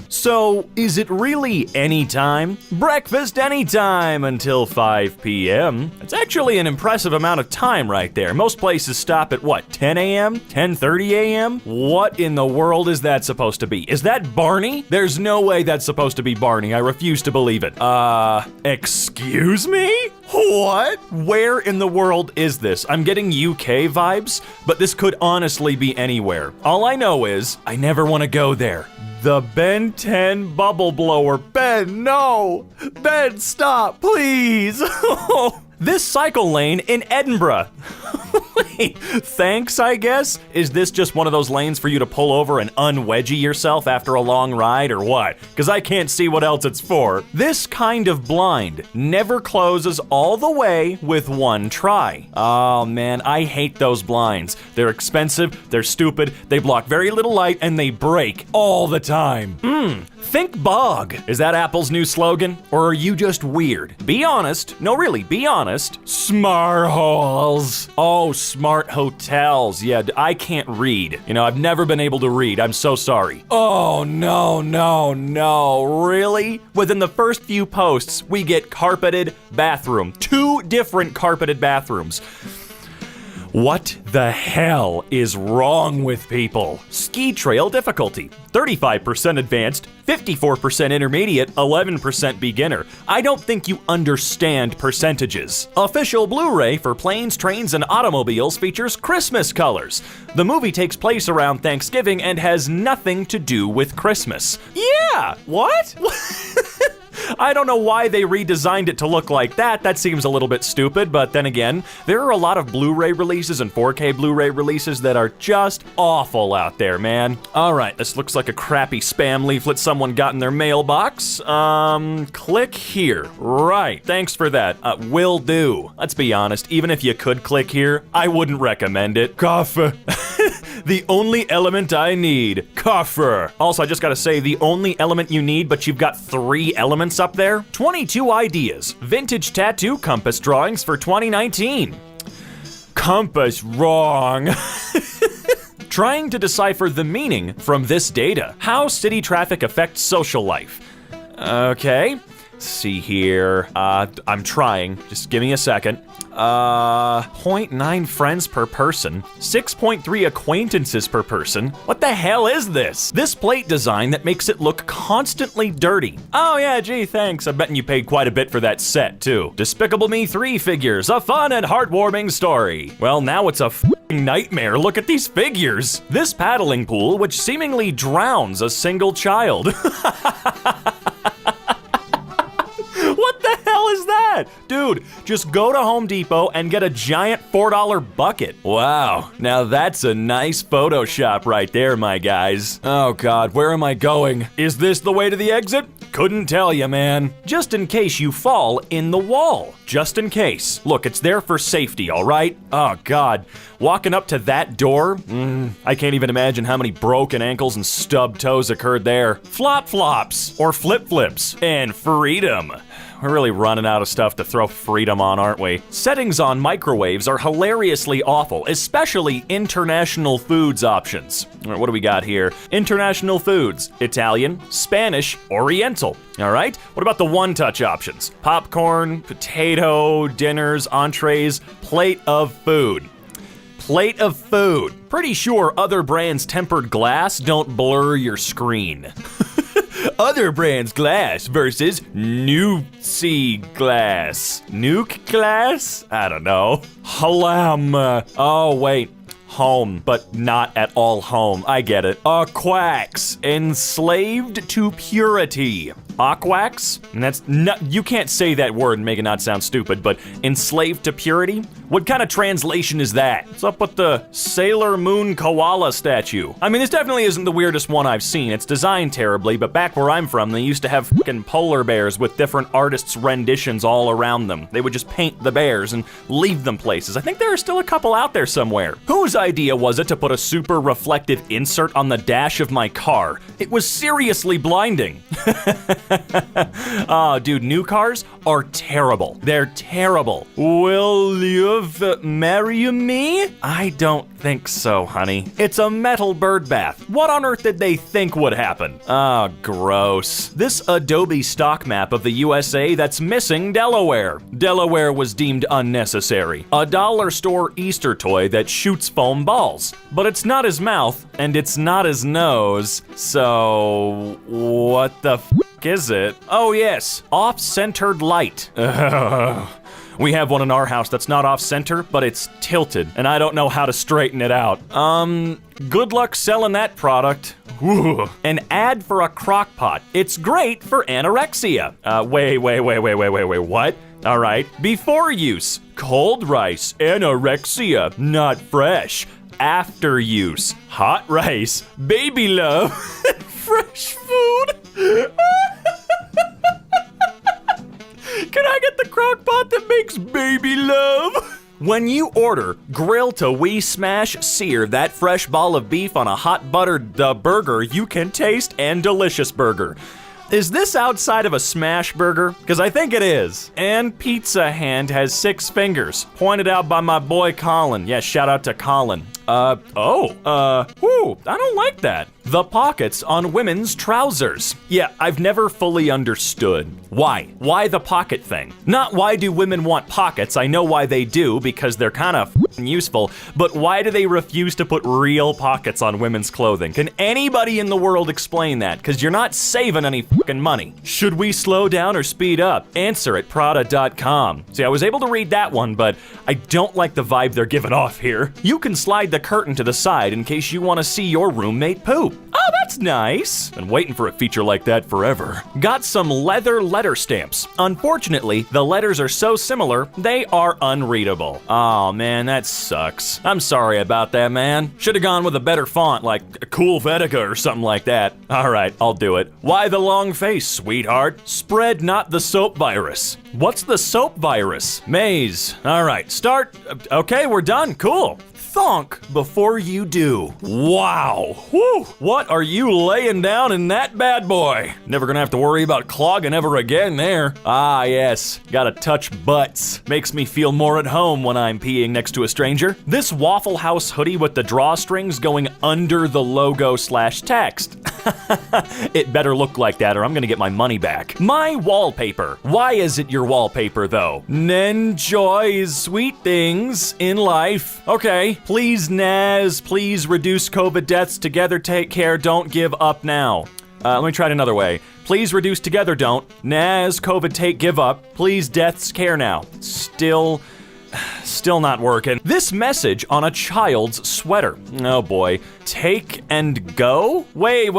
So, is it really anytime? Breakfast anytime until 5 p.m. It's actually an impressive amount of time right there. Most places stop at what, 10 a.m.? 10:30 a.m.? What in the world is that supposed to be? Is that Barney? There's no way that's supposed to be Barney. I refuse to believe it. Excuse me? What? Where in the world is this? I'm getting UK vibes, but this could honestly be anywhere. All I know is, I never want to go there. The Ben 10 bubble blower. Ben, no! Ben, stop, please! This cycle lane in Edinburgh. Wait, thanks, I guess? Is this just one of those lanes for you to pull over and unwedgie yourself after a long ride, or what? Because I can't see what else it's for. This kind of blind never closes all the way with one try. Oh man, I hate those blinds. They're expensive, they're stupid, they block very little light, and they break all the time. Think bog. Is that Apple's new slogan? Or are you just weird? Be honest. No, really, be honest. Smart holes. Oh, smart hotels. Yeah, I can't read. You know, I've never been able to read. I'm so sorry. Oh, no. Really? Within the first few posts, we get carpeted bathroom. 2 different carpeted bathrooms. What the hell is wrong with people? Ski trail difficulty, 35% advanced, 54% intermediate, 11% beginner. I don't think you understand percentages. Official Blu-ray for planes, trains, and automobiles features Christmas colors. The movie takes place around Thanksgiving and has nothing to do with Christmas. Yeah, what? I don't know why they redesigned it to look like that. That seems a little bit stupid, but then again, there are a lot of Blu-ray releases and 4K Blu-ray releases that are just awful out there, man. All right, this looks like a crappy spam leaflet someone got in their mailbox. Click here. Right, thanks for that. Will do. Let's be honest, even if you could click here, I wouldn't recommend it. Coffee. The only element I need. Coffer. Also, I just gotta say, the only element you need, but you've got 3 elements up there? 22 ideas. Vintage tattoo compass drawings for 2019. Compass wrong. Trying to decipher the meaning from this data. How city traffic affects social life. Okay. See here. I'm trying. Just give me a second. 0.9 friends per person, 6.3 acquaintances per person. What the hell is this? This plate design that makes it look constantly dirty. Oh yeah, gee, thanks. I bet you paid quite a bit for that set too. Despicable Me 3 figures, a fun and heartwarming story. Well, now it's a f***ing nightmare. Look at these figures. This paddling pool, which seemingly drowns a single child. What the hell is that? Dude, just go to Home Depot and get a giant $4 bucket. Wow, now that's a nice Photoshop right there, my guys. Oh God, where am I going? Is this the way to the exit? Couldn't tell you, man. Just in case you fall in the wall. Just in case. Look, it's there for safety, all right? Oh God, walking up to that door? I can't even imagine how many broken ankles and stubbed toes occurred there. Flop-flops, or flip-flips, and freedom. We're really running out of stuff to throw freedom on, aren't we? Settings on microwaves are hilariously awful, especially international foods options. All right, what do we got here? International foods, Italian, Spanish, Oriental. All right, what about the one-touch options? Popcorn, potato, dinners, entrees, plate of food. Plate of food. Pretty sure other brands' tempered glass don't blur your screen. Other brands' glass versus Nuke glass. Nuke glass? I don't know. Halam. Oh, wait. Home, but not at all home. I get it. Quacks. Enslaved to purity. Aquax? And that's not, you can't say that word and make it not sound stupid, but enslaved to purity? What kind of translation is that? What's up with the Sailor Moon koala statue? I mean, this definitely isn't the weirdest one I've seen. It's designed terribly, but back where I'm from, they used to have fucking polar bears with different artists' renditions all around them. They would just paint the bears and leave them places. I think there are still a couple out there somewhere. Whose idea was it to put a super reflective insert on the dash of my car? It was seriously blinding. Oh, dude, new cars are terrible. They're terrible. Will you marry me? I don't think so, honey. It's a metal bird bath. What on earth did they think would happen? Oh, gross. This Adobe stock map of the USA that's missing Delaware. Delaware was deemed unnecessary. A dollar store Easter toy that shoots foam balls. But it's not his mouth, and it's not his nose. So, what the f*** is it? Oh yes, off-centered light. We have one in our house that's not off-center, but it's tilted, and I don't know how to straighten it out. Good luck selling that product. Ooh. An ad for a crock pot. It's great for anorexia. Wait, what? All right, before use, cold rice, anorexia, not fresh. After use, hot rice, baby love, fresh food. Can I get the crock pot that makes baby love? When you order grill to wee smash sear that fresh ball of beef on a hot buttered burger, you can taste and delicious burger. Is this outside of a smash burger? Because I think it is. And pizza hand has 6 fingers. Pointed out by my boy Colin. Yes, shout out to Colin. I don't like that. The pockets on women's trousers. Yeah, I've never fully understood. Why? Why the pocket thing? Not why do women want pockets, I know why they do, because they're kind of useful, but why do they refuse to put real pockets on women's clothing? Can anybody in the world explain that? Because you're not saving any fucking money. Should we slow down or speed up? Answer at Prada.com. See, I was able to read that one, but I don't like the vibe they're giving off here. You can slide the curtain to the side in case you want to see your roommate poop. Oh, that's nice. Been waiting for a feature like that forever. Got some leather letter stamps. Unfortunately, the letters are so similar, they are unreadable. Oh man, that sucks. I'm sorry about that, man. Should've gone with a better font, like Cool Vetica or something like that. All right, I'll do it. Why the long face, sweetheart? Spread not the soap virus. What's the soap virus? Maze. All right, start. Okay, we're done. Cool. Thonk before you do. Wow. Whew. What are you laying down in that bad boy? Never gonna have to worry about clogging ever again there. Ah, yes. Gotta touch butts. Makes me feel more at home when I'm peeing next to a stranger. This Waffle House hoodie with the drawstrings going under the logo /text. It better look like that or I'm gonna get my money back. My wallpaper. Why is it your wallpaper though? Enjoy sweet things in life. Okay, please Naz, please reduce COVID deaths together, take care, don't give up now. Let me try it another way. Please reduce together, don't. Naz, COVID, take, give up. Please deaths, care now. Still not working. This message on a child's sweater. Oh boy. Take and go? Wait.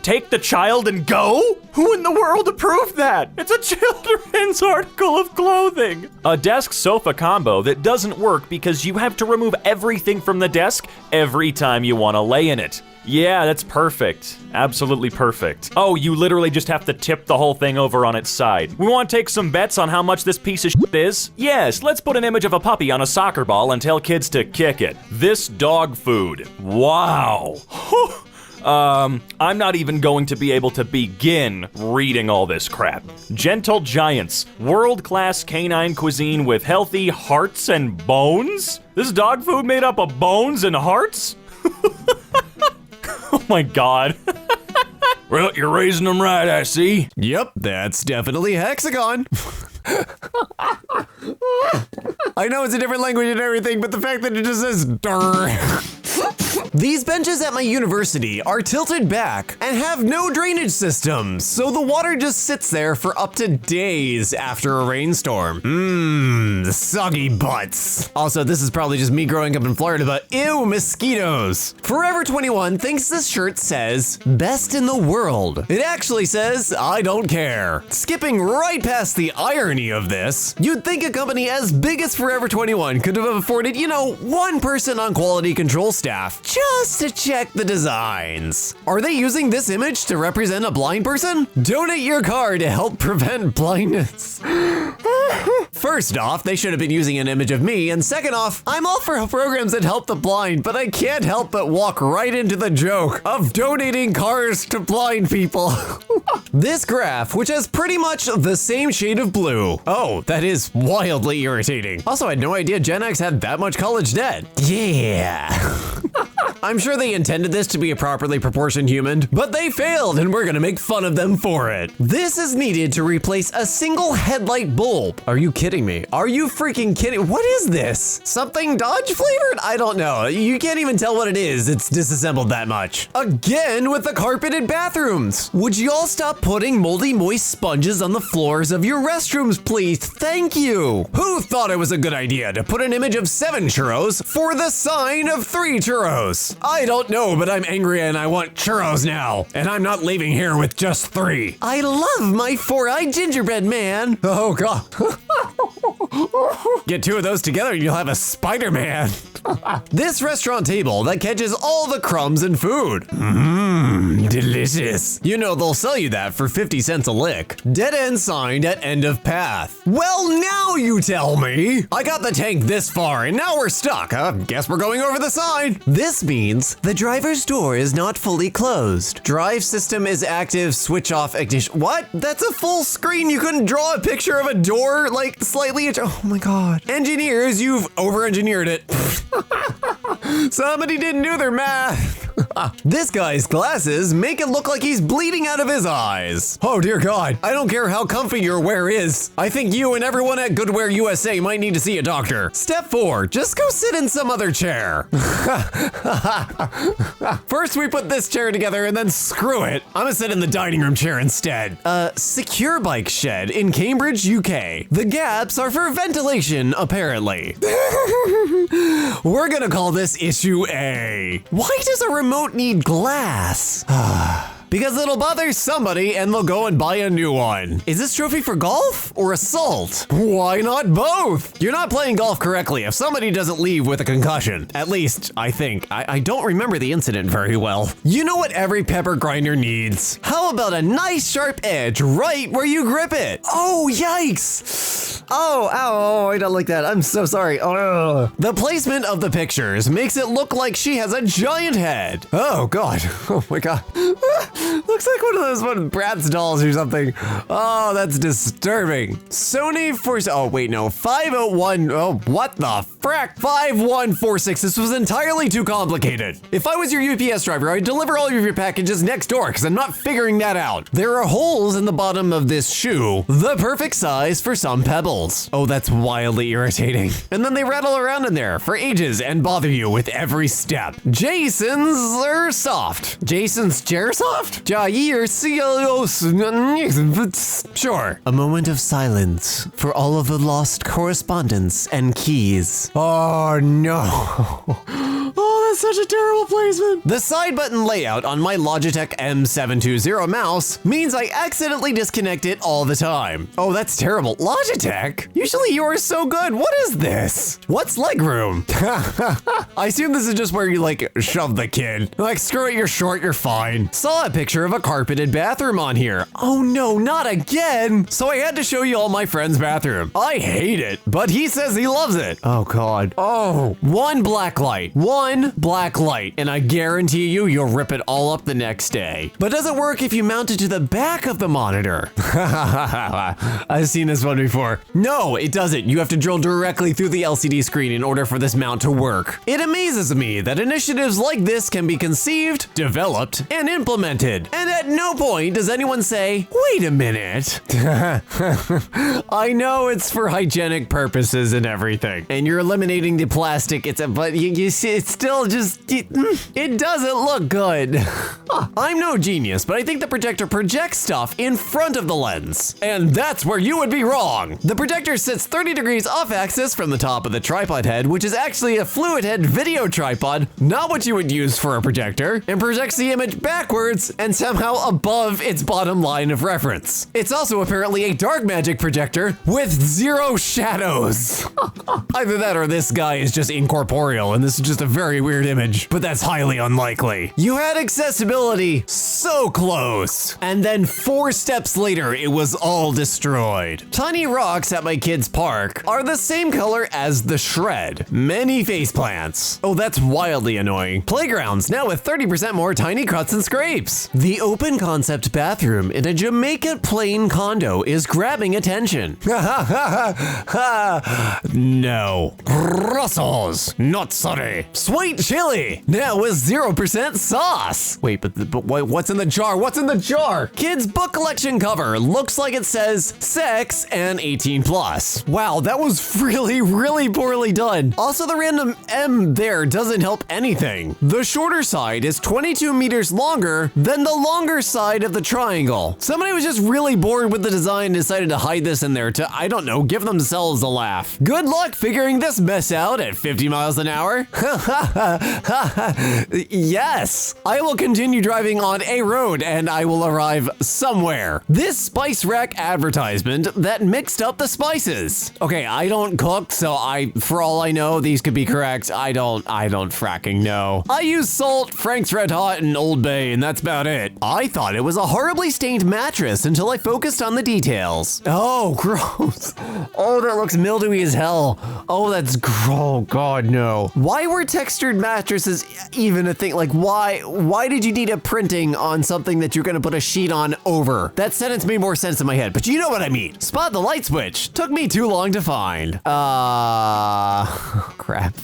Take the child and go? Who in the world approved that? It's a children's article of clothing. A desk sofa combo that doesn't work because you have to remove everything from the desk every time you want to lay in it. Yeah, that's perfect. Absolutely perfect. Oh, you literally just have to tip the whole thing over on its side. We want to take some bets on how much this piece of shit is? Yes, let's put an image of a puppy on a soccer ball and tell kids to kick it. This dog food. Wow. I'm not even going to be able to begin reading all this crap. Gentle Giants, world-class canine cuisine with healthy hearts and bones? This dog food made up of bones and hearts? Oh my god. Well, you're raising them right, I see. Yep, that's definitely hexagon. I know it's a different language and everything, but the fact that it just says "durr." These benches at my university are tilted back and have no drainage systems, so the water just sits there for up to days after a rainstorm. Soggy butts. Also, this is probably just me growing up in Florida, but ew, mosquitoes. Forever 21 thinks this shirt says, best in the world. It actually says, I don't care. Skipping right past the irony of this, you'd think a company as big as Forever 21 could have afforded, one person on quality control staff just to check the designs. Are they using this image to represent a blind person? Donate your car to help prevent blindness. First off, they should have been using an image of me, and second off, I'm all for programs that help the blind, but I can't help but walk right into the joke of donating cars to blind people. This graph, which has pretty much the same shade of blue. Oh, that is wildly irritating. Also, I had no idea Gen X had that much college debt. Yeah. I'm sure they intended this to be a properly proportioned human, but they failed and we're gonna make fun of them for it. This is needed to replace a single headlight bulb. Are you kidding me? Are you freaking kidding? What is this? Something Dodge flavored? I don't know. You can't even tell what it is. It's disassembled that much. Again with the carpeted bathrooms. Would you all stop putting moldy moist sponges on the floors of your restrooms, please? Thank you. Who thought it was a good idea to put an image of 7 churros for the sign of 3 churros? I don't know, but I'm angry and I want churros now. And I'm not leaving here with just 3. I love my 4-eyed gingerbread man. Oh god. Get 2 of those together and you'll have a Spider-Man. This restaurant table that catches all the crumbs and food. Delicious. They'll sell you that for 50 cents a lick. Dead end signed at end of path. Well, now you tell me. I got the tank this far and now we're stuck. Guess we're going over the sign. This means the driver's door is not fully closed. Drive system is active, switch off ignition. What? That's a full screen. You couldn't draw a picture of a door like slightly. Oh my god. Engineers, you've over-engineered it. Somebody didn't do their math. This guy's glasses make it look like he's bleeding out of his eyes. Oh dear god, I don't care how comfy your wear is. I think you and everyone at Goodwear USA might need to see a doctor. Step 4, just go sit in some other chair. First we put this chair together and then screw it. I'm gonna sit in the dining room chair instead. Secure bike shed in Cambridge, UK. The gaps are for ventilation, apparently. We're gonna call this issue A. Why does a remote need glass? Because it'll bother somebody and they'll go and buy a new one. Is this trophy for golf or assault? Why not both? You're not playing golf correctly if somebody doesn't leave with a concussion. At least, I think. I don't remember the incident very well. You know what every pepper grinder needs? How about a nice sharp edge right where you grip it? Oh, yikes! Oh, ow, I don't like that. I'm so sorry. Oh. The placement of the pictures makes it look like she has a giant head. Oh, God. Oh, my God. Looks like one of those Bratz dolls or something. Oh, that's disturbing. Sony for, oh wait, no, 501, oh, what the Frack 5146. This was entirely too complicated. If I was your UPS driver, I'd deliver all of your packages next door because I'm not figuring that out. There are holes in the bottom of this shoe, the perfect size for some pebbles. Oh, that's wildly irritating. And then they rattle around in there for ages and bother you with every step. Jason's are soft. Jason's Jairsoft? Sure. A moment of silence for all of the lost correspondence and keys. Oh no. Oh, that's such a terrible placement. The side button layout on my Logitech M720 mouse means I accidentally disconnect it all the time. Oh, that's terrible. Logitech? Usually you are so good. What is this? What's legroom? I assume this is just where you like shove the kid. Like, screw it, you're short, you're fine. Saw a picture of a carpeted bathroom on here. Oh no, not again. So I had to show you all my friend's bathroom. I hate it, but he says he loves it. Oh God. Oh, one black light, and I guarantee you'll rip it all up the next day. But does it work if you mount it to the back of the monitor? I've seen this one before. No, it doesn't. You have to drill directly through the LCD screen in order for this mount to work. It amazes me that initiatives like this can be conceived, developed, and implemented. And at no point does anyone say, wait a minute. I know it's for hygienic purposes and everything, and you're eliminating the plastic, but you see, it's still just, it doesn't look good. I'm no genius, but I think the projector projects stuff in front of the lens. And that's where you would be wrong. The projector sits 30 degrees off axis from the top of the tripod head, which is actually a fluid head video tripod, not what you would use for a projector, and projects the image backwards and somehow above its bottom line of reference. It's also apparently a dark magic projector with 0 shadows. Either that or this guy is just incorporeal and this is just a very weird image, but that's highly unlikely. You had accessibility so close, and then 4 steps later it was all destroyed. Tiny rocks at my kid's park are the same color as the shred. Many faceplants. Oh, that's wildly annoying. Playgrounds now with 30% more tiny cuts and scrapes. The open concept bathroom in a Jamaica plain condo is grabbing attention. No. Brussels, not sorry. Sweet chili, now with 0% sauce. Wait, but what's in the jar? What's in the jar? Kids book collection cover looks like it says sex and 18 plus. Wow, that was really, really poorly done. Also, the random M there doesn't help anything. The shorter side is 22 meters longer than the longer side of the triangle. Somebody was just really bored with the design and decided to hide this in there to, I don't know, give themselves a laugh. Good luck figuring this mess out at 50 miles an hour. Yes, I will continue driving on a road and I will arrive somewhere. This spice rack advertisement that mixed up the spices. Okay, I don't cook, so for all I know, these could be correct. I don't fracking know. I use salt, Frank's Red Hot, and Old Bay, and that's about it. I thought it was a horribly stained mattress until I focused on the details. Oh, gross. Oh, that looks mildewy as hell. Oh, that's oh God, no. Why were textured mattresses even a thing? Like, why did you need a printing on something that you're gonna put a sheet on over? That sentence made more sense in my head, but you know what I mean. Spot the light switch. Took me too long to find. Crap.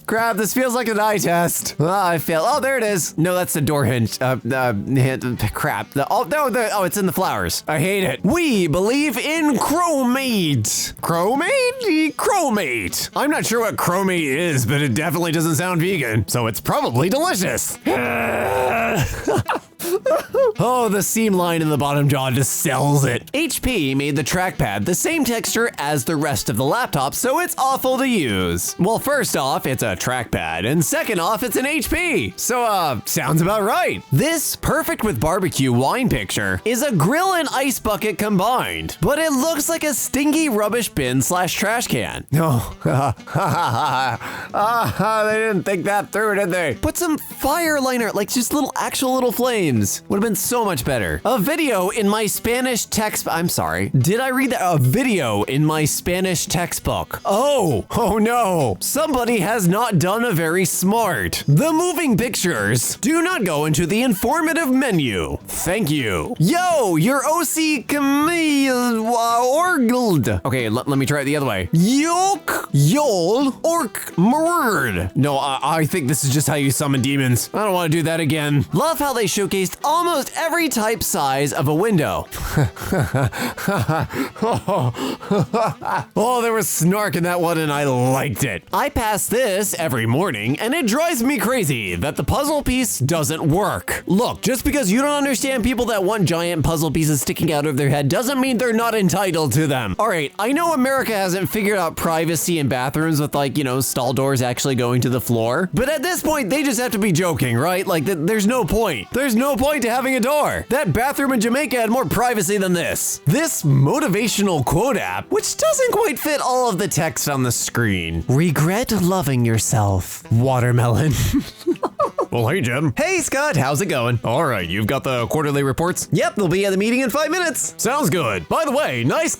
Crap, this feels like an eye test. I failed. Oh, there it is. No, that's the door hinge. Crap. Oh, it's in the flowers. I hate it. We believe in chromate. Chromate? Chromate. I'm not sure what chromate is, but it definitely doesn't sound vegan, so it's probably delicious. Oh, the seam line in the bottom jaw just sells it. HP made the trackpad the same texture as the rest of the laptop, so it's awful to use. Well, first off, it's a trackpad, and second off, it's an HP. So, sounds about right. This perfect with barbecue wine picture is a grill and ice bucket combined, but it looks like a stinky rubbish bin / trash can. Oh, they didn't think that through, did they? Put some fire liner, like just actual little flames. names. Would have been so much better. A video in my Spanish text. I'm sorry. Did I read that? A video in my Spanish textbook. Oh no. Somebody has not done a very smart. The moving pictures. Do not go into the informative menu. Thank you. Yo, your OC orgled. Okay, let me try it the other way. Yolk, yol, orc, murd. No, I think this is just how you summon demons. I don't want to do that again. Love how they showcased almost every type size of a window. Oh, there was snark in that one and I liked it. I pass this every morning and it drives me crazy that the puzzle piece doesn't work. Look, just because you don't understand people that want giant puzzle pieces sticking out of their head doesn't mean they're not entitled to them. All right, I know America hasn't figured out privacy in bathrooms with like, you know, stall doors actually going to the floor, but at this point they just have to be joking, right? Like there's no point. There's no point to having a door. That bathroom in Jamaica had more privacy than this. This motivational quote app, which doesn't quite fit all of the text on the screen. Regret loving yourself. Watermelon. Well, hey, Jim. Hey, Scott, how's it going? All right, you've got the quarterly reports? Yep, they'll be at the meeting in 5 minutes. Sounds good. By the way, nice